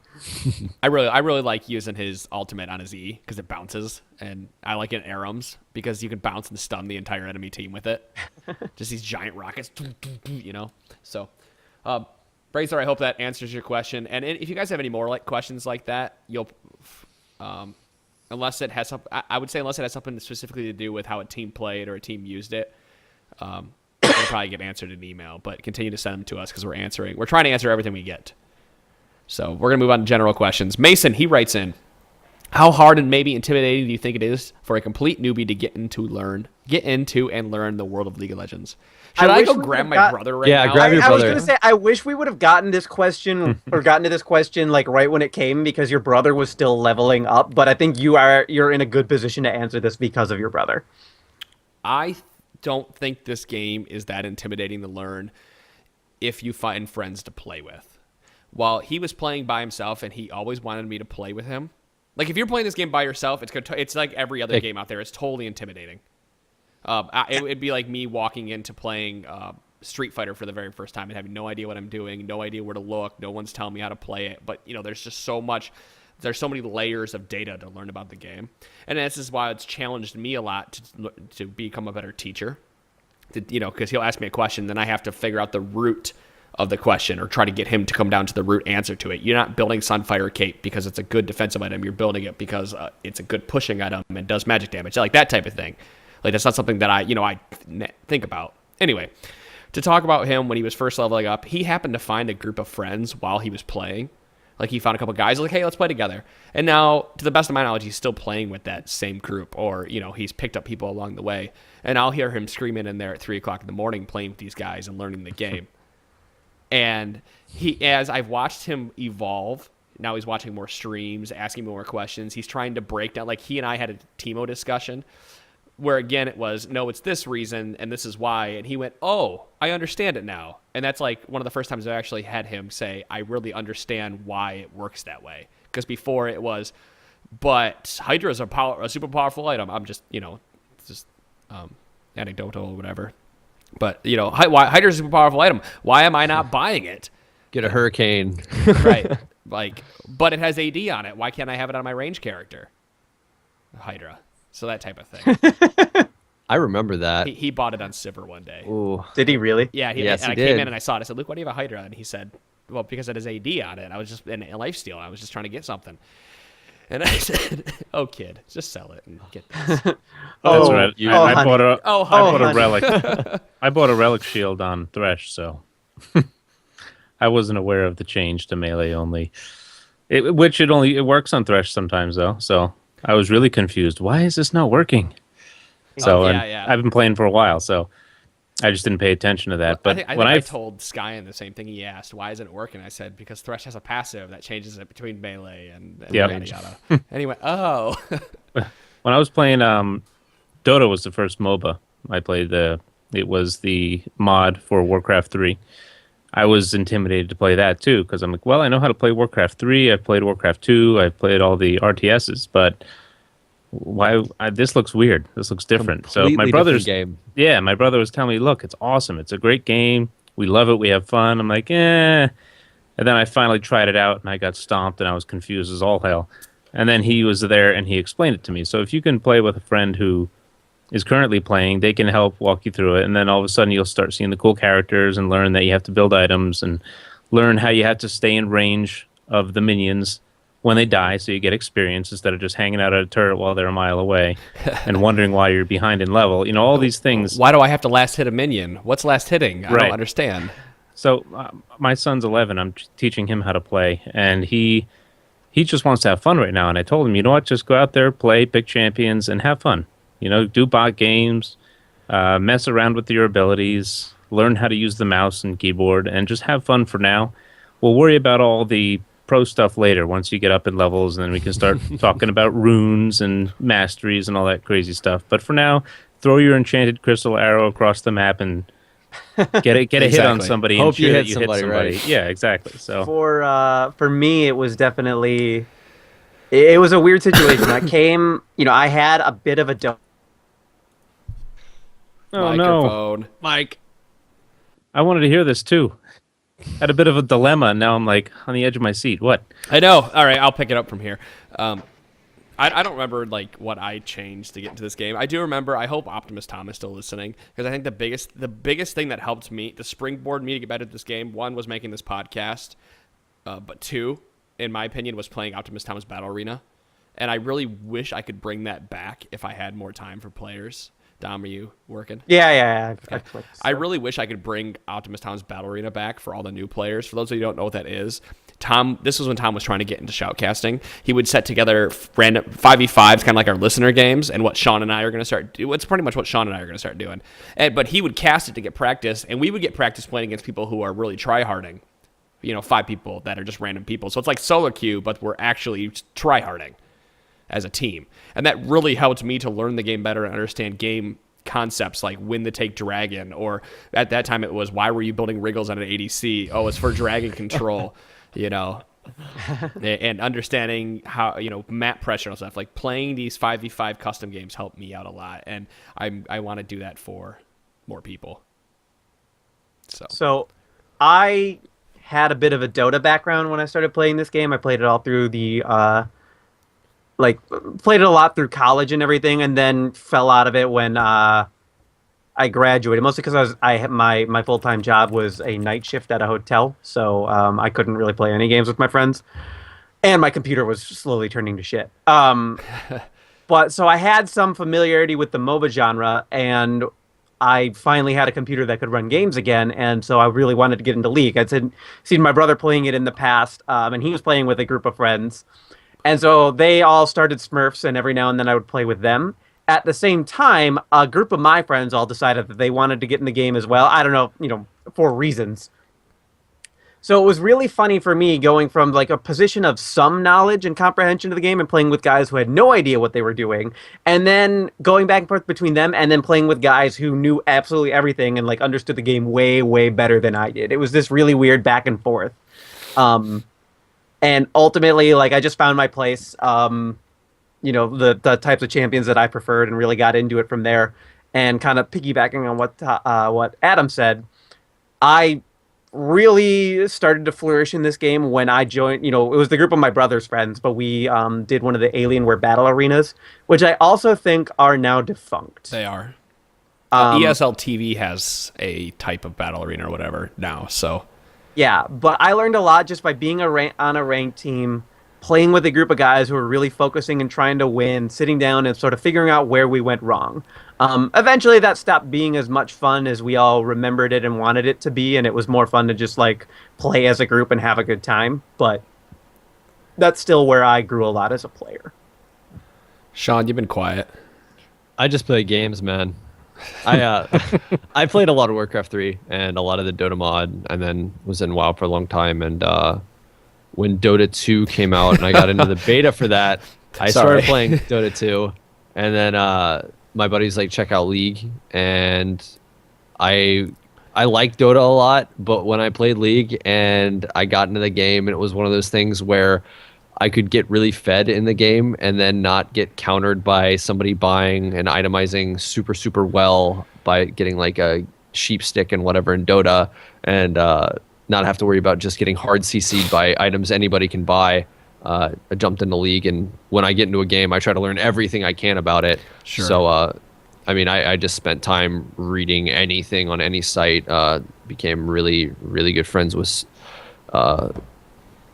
I really like using his ultimate on his E because it bounces, and I like it in Arums because you can bounce and stun the entire enemy team with it. Just these giant rockets, So, Bracer, I hope that answers your question. And if you guys have any more questions like that, you'll. Unless it has something specifically to do with how a team played or a team used it, it'll probably get answered in email. But continue to send them to us because we're trying to answer everything we get. So we're gonna move on to general questions. Mason, he writes in, how hard and maybe intimidating do you think it is for a complete newbie to get into and learn the world of League of Legends? Should I go grab my brother right now? Yeah, grab your brother. I was going to say, I wish we would have gotten this question or gotten to this question like right when it came because your brother was still leveling up. But I think you're in a good position to answer this because of your brother. I don't think this game is that intimidating to learn if you find friends to play with. While he was playing by himself and he always wanted me to play with him, like if you're playing this game by yourself, it's like every other game out there. It's totally intimidating. It'd be like me walking into playing Street Fighter for the very first time and having no idea what I'm doing, no idea where to look, no one's telling me how to play it. But there's just so many layers of data to learn about the game, and this is why it's challenged me a lot to become a better teacher. Because he'll ask me a question, then I have to figure out the root of the question or try to get him to come down to the root answer to it. You're not building Sunfire Cape because it's a good defensive item. You're building it because it's a good pushing item and does magic damage, like that type of thing. Like that's not something that I think about. Anyway, to talk about him when he was first leveling up, he happened to find a group of friends while he was playing. Like he found a couple guys like, hey, let's play together. And now, to the best of my knowledge, he's still playing with that same group, or he's picked up people along the way. And I'll hear him screaming in there at 3:00 in the morning, playing with these guys and learning the game. And as I've watched him evolve, now he's watching more streams, asking more questions. He's trying to break down. Like he and I had a Teemo discussion where again it was, no, it's this reason and this is why. And he went, oh, I understand it now. And that's like one of the first times I actually had him say, I really understand why it works that way. Because before it was, But Hydra is a super powerful item. I'm just, it's just anecdotal or whatever. But, Hydra is a super powerful item. Why am I not buying it? Get a hurricane. Right. But it has AD on it. Why can't I have it on my range character? Hydra. So that type of thing. I remember that. He bought it on Sipper one day. Ooh. Did he really? Yeah, Yes, and he I came did. in and I saw it. I said, Luke, why do you have a Hydra? And he said, well, because it has AD on it. I was just in lifesteal. I was just trying to get something. And I said, oh, kid, just sell it and get this. That's Oh, right. you- I honey. bought a Oh, I bought honey. a relic. I bought a relic shield on Thresh, so I wasn't aware of the change to melee only. It works on Thresh sometimes though. So I was really confused. Why is this not working? So yeah, and yeah. I've been playing for a while, so I just didn't pay attention to that. But I think when I I told Skyan the same thing. He asked, why isn't it working? I said, because Thresh has a passive that changes it between melee and Yep. yada yada. Anyway, oh. when I was playing Dota was the first MOBA I played. It was the mod for Warcraft 3. I was intimidated to play that too because I'm like, well, I know how to play Warcraft 3. I've played Warcraft 2. I've played all the RTSs, but this looks weird. This looks different. So my Completely brother's different game. yeah, my brother was telling me, look, it's awesome. It's a great game. We love it. We have fun. I'm like, eh. And then I finally tried it out and I got stomped and I was confused as all hell. And then he was there and he explained it to me. So if you can play with a friend who is currently playing, they can help walk you through it. And then all of a sudden you'll start seeing the cool characters and learn that you have to build items and learn how you have to stay in range of the minions when they die, so you get experience instead of just hanging out at a turret while they're a mile away and wondering why you're behind in level. All these things. Why do I have to last hit a minion? What's last hitting? I Right. don't understand. So my son's 11. I'm teaching him how to play, and he just wants to have fun right now. And I told him, you know what? Just go out there, play, pick champions, and have fun. Do bot games, mess around with your abilities, learn how to use the mouse and keyboard, and just have fun for now. We'll worry about all the pro stuff later once you get up in levels, and then we can start talking about runes and masteries and all that crazy stuff. But for now, throw your enchanted crystal arrow across the map and get a hit on Exactly. somebody. Hope and you ensure hit that somebody, right. Yeah, exactly. So For me, it was definitely. It was a weird situation. I came, I had a bit of a. oh no, Microphone. Mike. I wanted to hear this too. Had a bit of a dilemma, and now I'm like on the edge of my seat. What? I know. All right, I'll pick it up from here. I don't remember what I changed to get into this game. I do remember. I hope Optimus Tom is still listening because I think the biggest thing that helped me, the springboard me to get better at this game, one was making this podcast, but two, in my opinion, was playing Optimus Tom's Battle Arena, and I really wish I could bring that back if I had more time for players. Dom, are you working? Yeah. I really wish I could bring Optimus Tom's Battle Arena back for all the new players. For those of you who don't know what that is, this was when Tom was trying to get into shoutcasting. He would set together random 5v5s, kind of like our listener games, and what Sean and I are going to start doing. It's pretty much what Sean and I are going to start doing. But he would cast it to get practice, and we would get practice playing against people who are really try-harding. 5 people that are just random people. So it's like solo queue, but we're actually try-harding as a team. And that really helped me to learn the game better and understand game concepts like when to take dragon, or at that time it was, why were you building wriggles on an ADC? Oh, it's for dragon control, and understanding how, map pressure and stuff. Like playing these 5v5 custom games helped me out a lot. And I want to do that for more people. So I had a bit of a Dota background when I started playing this game. I played it all through the played it a lot through college and everything, and then fell out of it when I graduated. Mostly because my full-time job was a night shift at a hotel, so I couldn't really play any games with my friends, and my computer was slowly turning to shit. But so I had some familiarity with the MOBA genre, and I finally had a computer that could run games again, and so I really wanted to get into League. I'd seen my brother playing it in the past, and he was playing with a group of friends. And so they all started Smurfs, and every now and then I would play with them. At the same time, a group of my friends all decided that they wanted to get in the game as well. I don't know, for reasons. So it was really funny for me going from like a position of some knowledge and comprehension of the game and playing with guys who had no idea what they were doing, and then going back and forth between them and then playing with guys who knew absolutely everything and like understood the game way, way better than I did. It was this really weird back and forth. And ultimately, like, I just found my place. the types of champions that I preferred and really got into it from there. And kind of piggybacking on what Adam said, I really started to flourish in this game when I joined. It was the group of my brother's friends, but we did one of the Alienware battle arenas, which I also think are now defunct. They are. ESL TV has a type of battle arena or whatever now, so. Yeah, but I learned a lot just by being on a ranked team, playing with a group of guys who were really focusing and trying to win, sitting down and sort of figuring out where we went wrong. Eventually, that stopped being as much fun as we all remembered it and wanted it to be, and it was more fun to just play as a group and have a good time. But that's still where I grew a lot as a player. Sean, you've been quiet. I just play games, man. I played a lot of Warcraft 3 and a lot of the Dota mod, and then was in WoW for a long time. And when Dota 2 came out and I got into the beta for that, I started playing Dota 2, and then my buddy's like, check out League, and I like Dota a lot, but when I played League and I got into the game, and it was one of those things where I could get really fed in the game and then not get countered by somebody buying and itemizing super, super well by getting like a sheep stick and whatever in Dota, and not have to worry about just getting hard CC'd by items anybody can buy. I jumped into League, and when I get into a game, I try to learn everything I can about it. Sure. So, I just spent time reading anything on any site, became really, really good friends with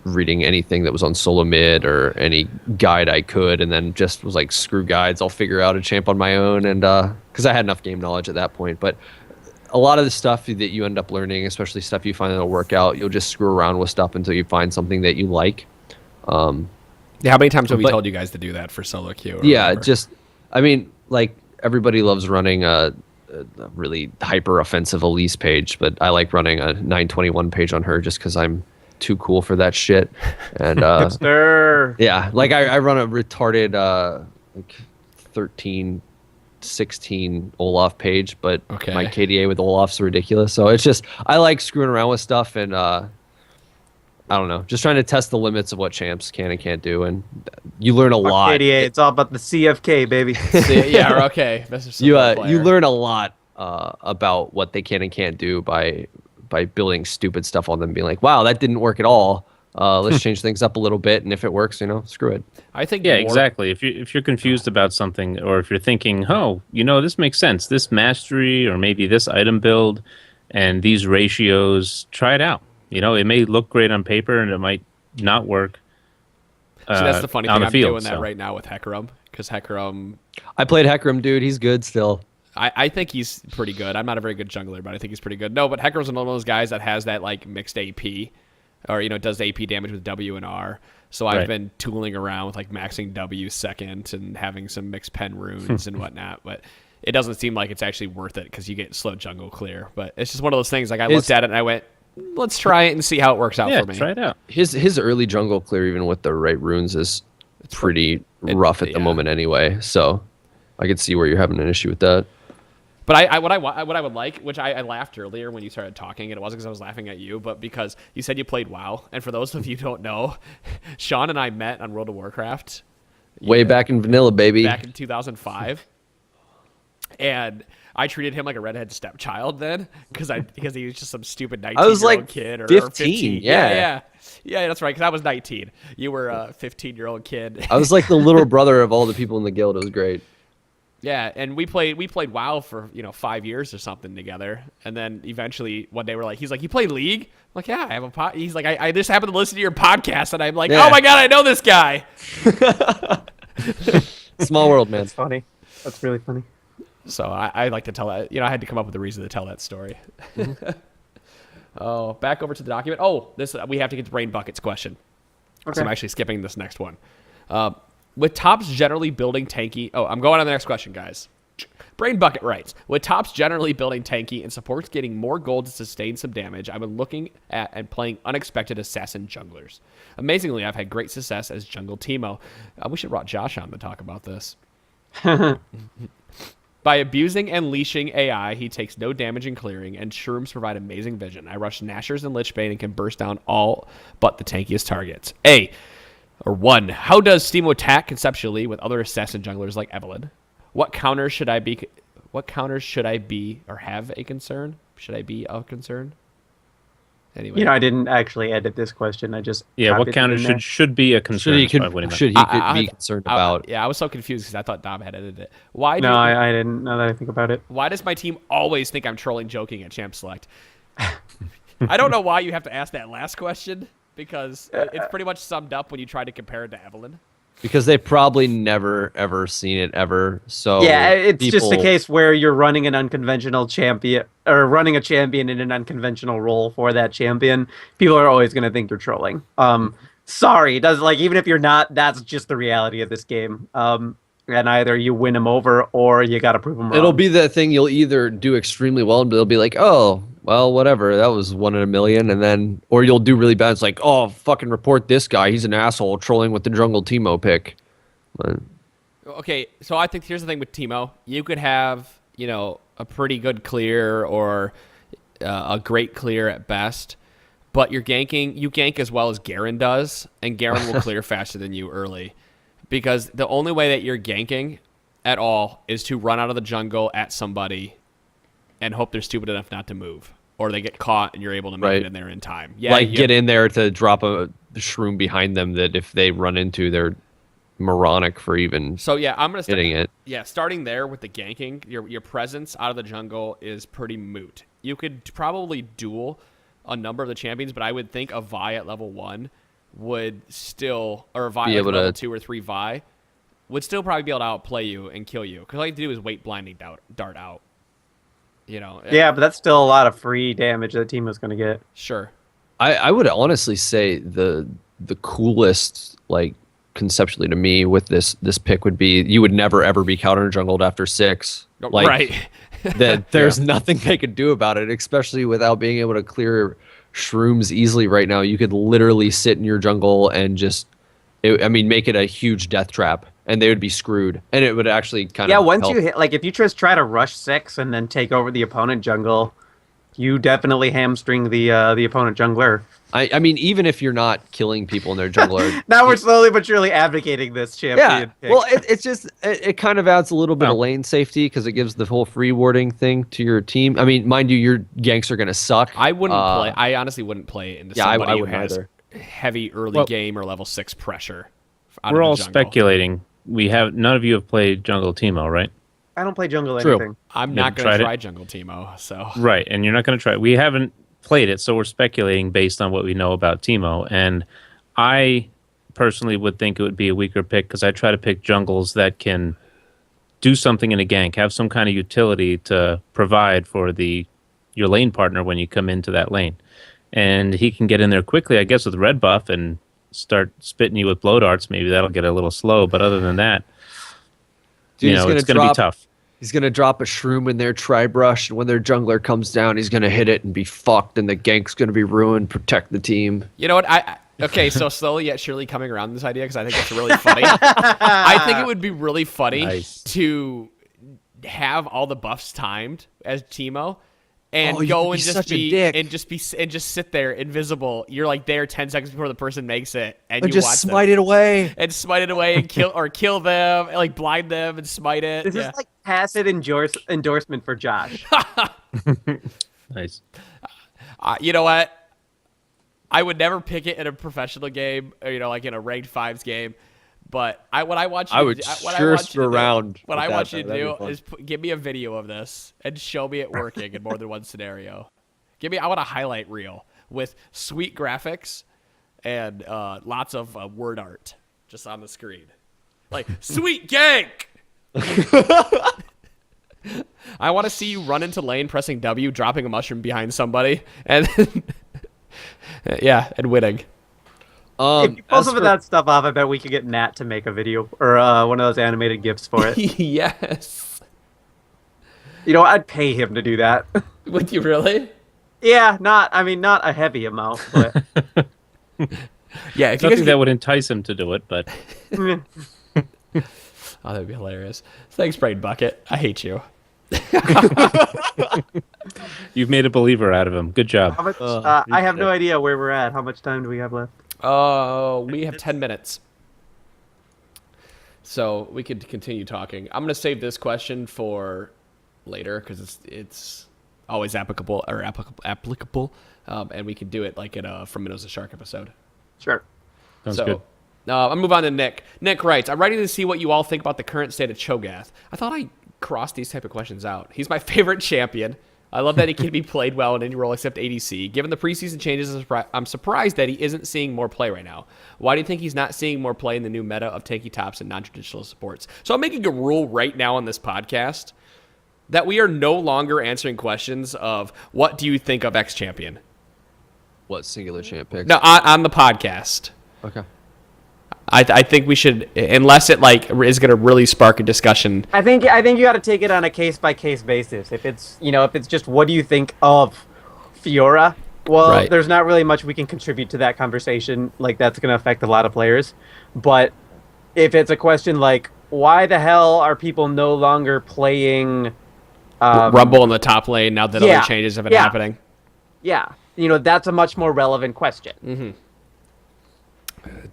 reading anything that was on solo mid or any guide I could, and then just was like, screw guides, I'll figure out a champ on my own, and because I had enough game knowledge at that point. But a lot of the stuff that you end up learning, especially stuff you find that'll work out, you'll just screw around with stuff until you find something that you like. Yeah, how many times have we told you guys to do that for solo queue? Yeah, whatever? Like everybody loves running a really hyper offensive Elise page, but I like running a 921 page on her just because I'm too cool for that shit. And yeah, like I run a retarded 13, 16 Olaf page, but my KDA with Olaf's ridiculous. So it's just, I like screwing around with stuff, and I don't know, just trying to test the limits of what champs can and can't do, and you learn a lot. KDA, it's all about the CFK, baby. Yeah, okay. You learn a lot about what they can and can't do by building stupid stuff on them, being like, wow, that didn't work at all. Let's change things up a little bit, and if it works, screw it. I think exactly. If you're confused about something, or if you're thinking, oh, this makes sense, this mastery, or maybe this item build, and these ratios, try it out. It may look great on paper, and it might not work. So that's the funny thing. I'm field, doing that right now with Hecarim, because Hecarim. I played Hecarim, dude. He's good still. I think he's pretty good. I'm not a very good jungler, but I think he's pretty good. No, but Hecarim's one of those guys that has that like mixed AP, or does AP damage with W and R. So I've been tooling around with like maxing W second and having some mixed pen runes and whatnot, but it doesn't seem like it's actually worth it because you get slow jungle clear. But it's just one of those things. Like I looked at it and I went, let's try it and see how it works out for me. Try it out. His early jungle clear, even with the right runes, is pretty rough at the moment anyway. So I could see where you're having an issue with that. But what I would like, which I laughed earlier when you started talking, and it wasn't because I was laughing at you, but because you said you played WoW. And for those of you who don't know, Sean and I met on World of Warcraft. Way back in vanilla, baby. Back in 2005. And I treated him like a redhead stepchild then, because he was just some stupid 19-year-old kid or 15. Yeah, that's right. Because I was 19. You were a 15-year-old kid. I was like the little brother of all the people in the guild. It was great. Yeah, and we played WoW for 5 years or something together, and then eventually one day he's like, you play League? I'm like, yeah, I have a He's like, I just happened to listen to your podcast, and I'm like, oh my god, I know this guy. Small world, man. That's funny. That's really funny. So I like to tell that. I had to come up with a reason to tell that story. Mm-hmm. Oh, back over to the document. Oh, we have to get the Brain Buckets question. Okay. So I'm actually skipping this next one. With tops generally building tanky... Oh, I'm going on the next question, guys. Brain Bucket writes, with tops generally building tanky and supports getting more gold to sustain some damage, I've been looking at and playing unexpected assassin junglers. Amazingly, I've had great success as jungle Teemo. We should brought Josh on to talk about this. By abusing and leashing AI, he takes no damage in clearing, and shrooms provide amazing vision. I rush Nashers and Lichbane and can burst down all but the tankiest targets. A, Or 1. How does Steamo attack conceptually with other assassin junglers like Evelynn? What counters should I be or have a concern? Should I be of concern? Anyway. You know, I didn't actually edit this question. I just Yeah, what copied it counter in there. should be a concern? Should he be concerned about? Yeah, I was so confused because I thought Dom had edited it. Why? No, I didn't. Now that I think about it, Why does my team always think I'm trolling joking at Champ Select? I don't know why you have to ask that last question because it's pretty much summed up when you try to compare it to Evelynn. Because they've probably never ever seen it ever. So yeah, it's just a case where you're running an unconventional champion or running a champion in an unconventional role for that champion. People are always going to think you're trolling. Sorry, even if you're not, that's just the reality of this game. And either you win them over or you got to prove them wrong. It'll be the thing you'll either do extremely well and they'll be like, oh, well, whatever, that was 1 in a million, and then, or you'll do really bad. It's like, oh, fucking report this guy. He's an asshole trolling with the jungle Teemo pick. But, okay, so I think here's the thing with Teemo. You could have, a pretty good clear or a great clear at best, but you gank as well as Garen does, and Garen will clear faster than you early. Because the only way that you're ganking at all is to run out of the jungle at somebody and hope they're stupid enough not to move. Or they get caught and you're able to make it in there in time. Yeah, get in there to drop a shroom behind them that if they run into, they're moronic for even I'm gonna hitting it. Yeah, starting there with the ganking, your presence out of the jungle is pretty moot. You could probably duel a number of the champions, but I would think a Vi at level 1 would still, or a Vi at level 2 or 3 Vi, would still probably be able to outplay you and kill you. Because all you have to do is wait blinding dart out. Yeah, but that's still a lot of free damage that team was going to get. Sure. I would honestly say the coolest, conceptually to me with this pick would be you would never ever be counter jungled after 6. Right. That there's nothing they could do about it, especially without being able to clear shrooms easily right now. You could literally sit in your jungle and just, make it a huge death trap, and they would be screwed. And it would actually kind of once help. you hit, if you just try to rush 6 and then take over the opponent jungle, you definitely hamstring the opponent jungler. I mean, even if you're not killing people in their jungler. Now we're slowly but surely advocating this champion. Yeah, well, it's just it kind of adds a little bit of lane safety because it gives the whole free warding thing to your team. I mean, mind you, your ganks are going to suck. I wouldn't play. I honestly wouldn't play into somebody I who wouldn't has either. heavy early game or level 6 pressure. We're all speculating. None of you have played jungle Teemo, right? I don't play jungle True. anything. I'm not going to try jungle Teemo, so. Right, and you're not going to try. We haven't played it, so we're speculating based on what we know about Teemo. And I personally would think it would be a weaker pick because I try to pick jungles that can do something in a gank, have some kind of utility to provide for your lane partner when you come into that lane. And he can get in there quickly, I guess, with red buff and start spitting you with blow darts. Maybe that'll get a little slow, but other than that, Dude, it's going to be tough. He's going to drop a shroom in their tri-brush, and when their jungler comes down, he's going to hit it and be fucked, and the gank's going to be ruined. Protect the team. You know what? Okay, so slowly yet surely coming around to this idea because I think it's really funny. I think it would be really funny to have all the buffs timed as Teemo and go and just sit there invisible. You're like there 10 seconds before the person makes it, and you just watch smite it away and kill them, like blind them and smite it. This is like tacit endorsement for Josh. Nice. You know what? I would never pick it in a professional game, or, like in a ranked 5s game. But what I want you to do is give me a video of this and show me it working in more than one scenario. I want a highlight reel with sweet graphics and lots of word art just on the screen. Like, sweet gank! I want to see you run into lane, pressing W, dropping a mushroom behind somebody, and and winning. If you pull some of that stuff off, I bet we could get Nat to make a video or one of those animated GIFs for it. Yes. I'd pay him to do that. Would you really? Yeah, not a heavy amount, but yeah, if nothing that would entice him to do it, but oh, that'd be hilarious. Thanks, Brain Bucket. I hate you. You've made a believer out of him. Good job. I have no idea where we're at. How much time do we have left? Oh, we have 10 minutes. So we could continue talking. I'm gonna save this question for later because it's always applicable, and we could do it like in a From Minnows to Shark episode. Sure. Sounds good. I'll move on to Nick. Nick writes, I'm ready to see what you all think about the current state of Cho'Gath. I thought I crossed these type of questions out. He's my favorite champion. I love that he can be played well in any role except ADC. Given the preseason changes, I'm surprised that he isn't seeing more play right now. Why do you think he's not seeing more play in the new meta of tanky tops and non-traditional supports? So I'm making a rule right now on this podcast that we are no longer answering questions of what do you think of X champion? What singular champ picks? No, on the podcast. Okay. I think we should, unless it like is going to really spark a discussion. I think you got to take it on a case by case basis. If it's just what do you think of Fiora? Well, Right. There's not really much we can contribute to that conversation. Like that's going to affect a lot of players. But if it's a question like why the hell are people no longer playing Rumble in the top lane now that yeah, other changes have been yeah. happening? Yeah, that's a much more relevant question.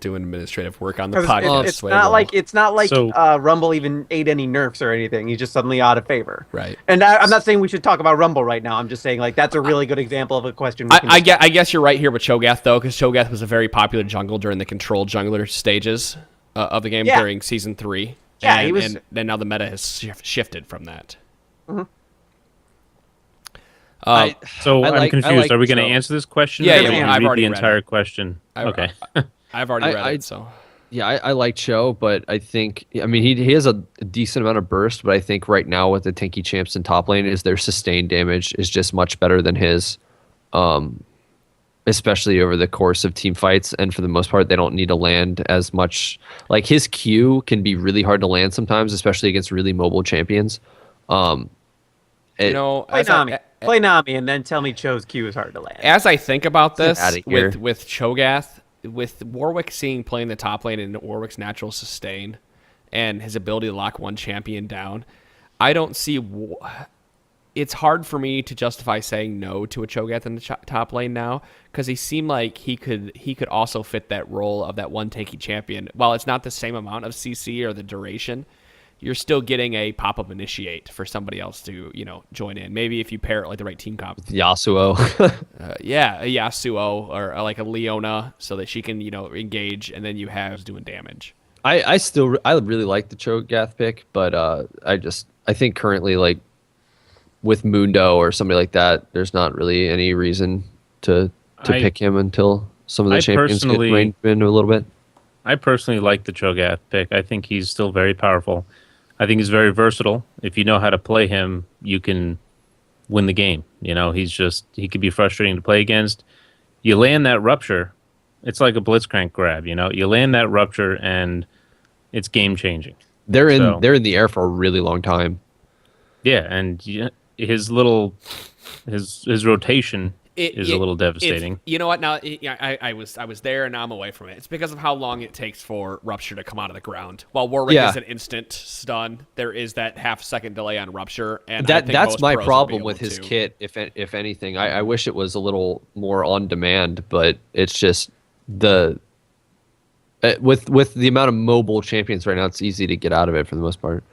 Doing administrative work on the 'Cause podcast. it's not like So- Rumble even ate any nerfs or anything. He's just suddenly out of favor. Right. And I'm not saying we should talk about Rumble right now. I'm just saying like that's a really good example of a question. We can I guess you're right here with Cho'Gath though, because Cho'Gath was a very popular jungle during the controlled jungler stages of the game Yeah. during season 3. Yeah, and, he was- and then now the meta has shifted from that. So I I'm like- confused. I like Are we going to Cho. answer this question? Yeah, or yeah, are we yeah, gonna I've read already the read entire it. question. Okay. I've already read it, so Yeah, I like Cho, but I think he has a decent amount of burst, but I think right now with the tanky champs in top lane is their sustained damage is just much better than his, especially over the course of team fights. And for the most part, they don't need to land as much. Like his Q can be really hard to land sometimes, especially against really mobile champions. play Nami and then tell me Cho's Q is hard to land. as I think about this outta here. with Cho'Gath, with Warwick playing the top lane and Warwick's natural sustain and his ability to lock one champion down, I don't see. It's hard for me to justify saying no to a Cho'Gath in the top lane now because he seemed like he could also fit that role of that one tanky champion. While it's not the same amount of CC or the duration, you're still getting a pop-up initiate for somebody else to, join in. Maybe if you pair it like the right team comp. Yasuo. A Yasuo or like a Leona so that she can, engage and then you have doing damage. I really like the Cho'Gath pick, but I think currently like with Mundo or somebody like that, there's not really any reason to pick him until some of the champions get reined in a little bit. I personally like the Cho'Gath pick. I think he's still very powerful. I think he's very versatile. If you know how to play him, you can win the game. He could be frustrating to play against. You land that rupture, it's like a blitzcrank grab. You land that rupture and it's game changing. They're in the air for a really long time. Yeah, and his rotation is a little devastating. You know what? Now I was there and now I'm away from it. It's because of how long it takes for Rupture to come out of the ground. While Warwick is an instant stun, there is that half-second delay on Rupture, and I think that's most my pros will be problem able with his to. kit. If anything, I wish it was a little more on demand, but it's just with the amount of mobile champions right now, it's easy to get out of it for the most part.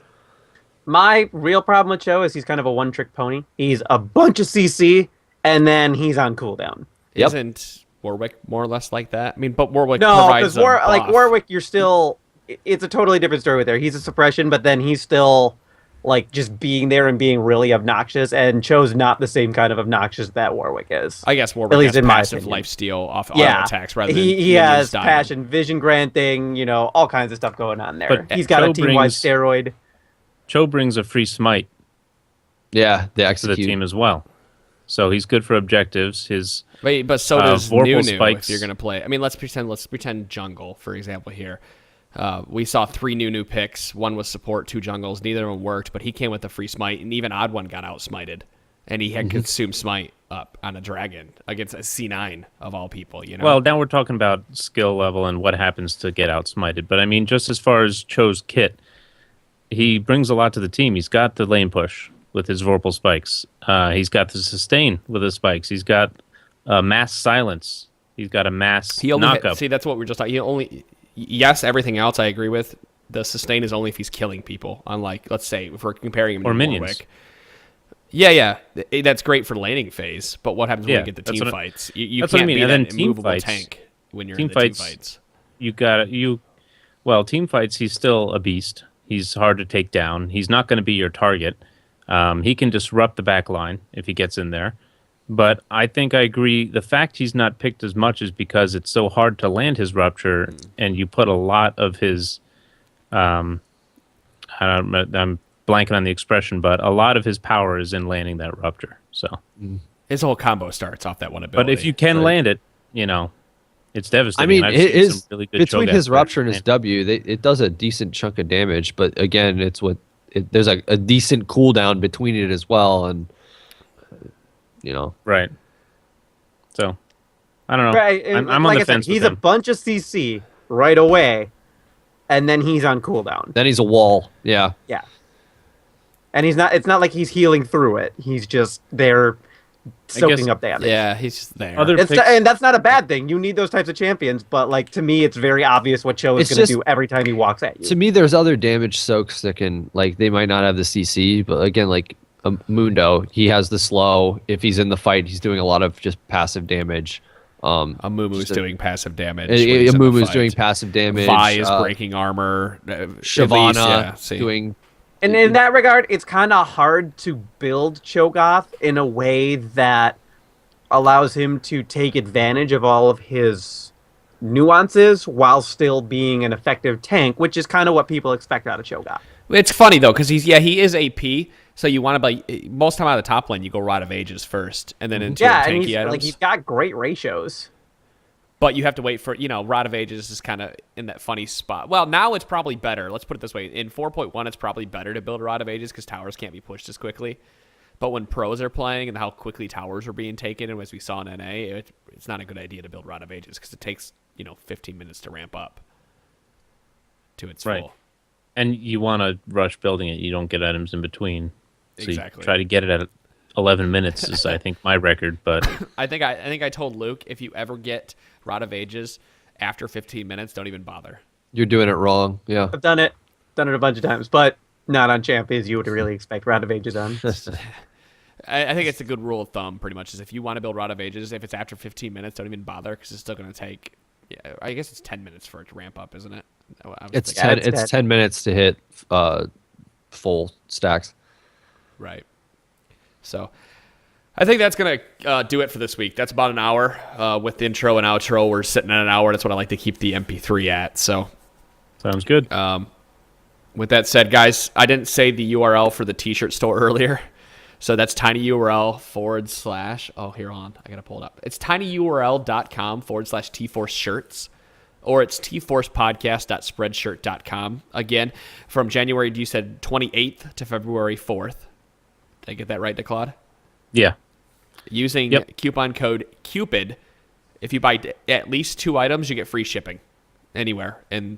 My real problem with Cho is he's kind of a one-trick pony. He's a bunch of CC, and then he's on cooldown. Yep. Isn't Warwick more or less like that? I mean, but Warwick No, provides because a buff. Warwick, you're still... It's a totally different story with there. He's a suppression, but then he's still like just being there and being really obnoxious, and Cho's not the same kind of obnoxious that Warwick is. I guess At Warwick least has in my passive opinion. lifesteal off auto Yeah, attacks rather than he minions has dying. passion, vision granting, all kinds of stuff going on there. But He's got a Cho team-wide brings- steroid. Cho brings a free smite Yeah, they to the execute. team as well. So he's good for objectives. His But so does Vorpal Nunu spikes. if you're gonna play. I mean, let's pretend jungle for example here. We saw 3 Nunu picks. One was support, 2 jungles. Neither of them worked, but he came with a free smite, and even Odd One got out smited, and he had consumed smite up on a dragon against a C9 of all people. Well, now we're talking about skill level and what happens to get outsmited. But I mean, just as far as Cho's kit, he brings a lot to the team. He's got the lane push with his Vorpal spikes. He's got the sustain with his spikes. He's got mass silence. He's got a mass he only knockup. see that's what we're just talking. He only yes, everything else I agree with. the sustain is only if he's killing people. Unlike, let's say, if we're comparing him Or to minions. Warwick. Yeah. That's great for laning phase, but what happens when Yeah, you get the that's team what fights? You that's what I can't mean, be and that then team immovable fights- tank when you're team in the team fights- fights. Well, team fights, he's still a beast. He's hard to take down. He's not going to be your target. He can disrupt the back line if he gets in there. But I think I agree. The fact he's not picked as much is because it's so hard to land his rupture, and you put a lot of his, I'm blanking on the expression, but a lot of his power is in landing that rupture. So, His whole combo starts off that one ability. but if you can land it, it's devastating. I mean, I've it seen is some really good between Cho'Gath his rupture and players his W. It does a decent chunk of damage, but again, there's a decent cooldown between it as well, and right. So, I don't know. Right, and I'm like on I the said, fence with he's a him. bunch of CC right away, and then he's on cooldown. then he's a wall. Yeah, Yeah. And he's not. It's not like he's healing through it. He's just there, soaking up damage. yeah, he's just there. And that's not a bad thing. You need those types of champions, but like to me, it's very obvious what Cho is It's going to just- do every time he walks at you. to me, there's other damage soaks that can they might not have the CC, but again, like Mundo, he has the slow. If he's in the fight, he's doing a lot of just passive damage. Amumu's just a- doing passive damage. when he's in the Amumu's doing fight. passive damage. Vi is breaking armor. At Shyvana least, yeah, see. doing. And in that regard, it's kind of hard to build Cho'Gath in a way that allows him to take advantage of all of his nuances while still being an effective tank, which is kind of what people expect out of Cho'Gath. It's funny though, because he is AP. So you want to be most time out of the top lane, you go Rod of Ages first, and then into Yeah, the and tanky items. he's got great ratios. But you have to wait for, Rod of Ages is kind of in that funny spot. Well, now it's probably better. Let's put it this way. In 4.1, it's probably better to build Rod of Ages because towers can't be pushed as quickly. But when pros are playing and how quickly towers are being taken, and as we saw in NA, it's not a good idea to build Rod of Ages because it takes, 15 minutes to ramp up to its Right. full. And you want to rush building it. You don't get items in between. So Exactly. you try to get it at 11 minutes is, I think, my record. But I think I told Luke, if you ever get Rod of Ages after 15 minutes, don't even bother. You're doing it wrong. Yeah. I've done it a bunch of times, but not on champions you would really expect Rod of Ages on. I think it's a good rule of thumb, pretty much, is if you want to build Rod of Ages, if it's after 15 minutes, don't even bother, because it's still going to take, I guess it's 10 minutes for it to ramp up, isn't it? It's thinking- 10. It's 10 minutes to hit full stacks. Right. So I think that's going to do it for this week. That's about an hour. With the intro and outro, we're sitting at an hour. That's what I like to keep the MP3 at. So sounds good. with that said, guys, I didn't say the URL for the t-shirt store earlier. So that's tinyurl / oh, here on. I got to pull it up. It's tinyurl.com / T-Force shirts. Or it's tforcepodcast.spreadshirt.com. Again, from January, you said 28th to February 4th. Did I get that right, DeClaude? Yeah. Using coupon code CUPID, if you buy at least 2 items, you get free shipping anywhere. And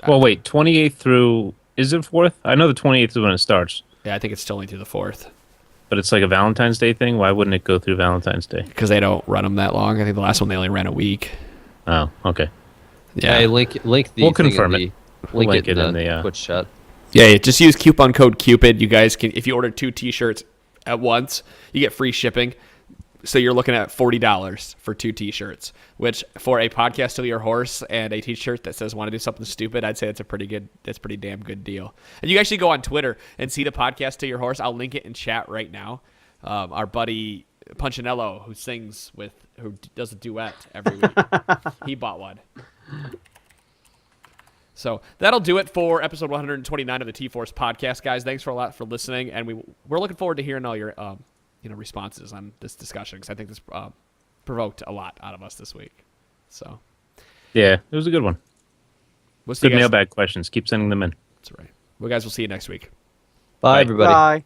Well, wait. 28th through... Is it 4th? I know the 28th is when it starts. yeah, I think it's still only through the 4th. But it's like a Valentine's Day thing? Why wouldn't it go through Valentine's Day? Because they don't run them that long. I think the last one they only ran a week. Oh, okay. Yeah. Hey, link the. We'll thing in confirm the- it. Link Link it in it in the the, Twitch chat. Yeah, just use coupon code CUPID. You guys can, if you order 2 t-shirts at once, you get free shipping. So you're looking at $40 for 2 t-shirts, which for a podcast to your horse and a t-shirt that says want to do something stupid, I'd say that's pretty damn good deal. And you can actually go on Twitter and see the podcast to your horse. I'll link it in chat right now. Our buddy Punchinello, who does a duet every week, he bought one. So that'll do it for episode 129 of the T-Force podcast, guys. Thanks for a lot for listening, and we're looking forward to hearing all your responses on this discussion, because I think this provoked a lot out of us this week. So Yeah, it was a good one. we'll see Good you guys. mailbag questions. Keep sending them in. That's right. Well, guys, we'll see you next week. Bye, everybody. Bye.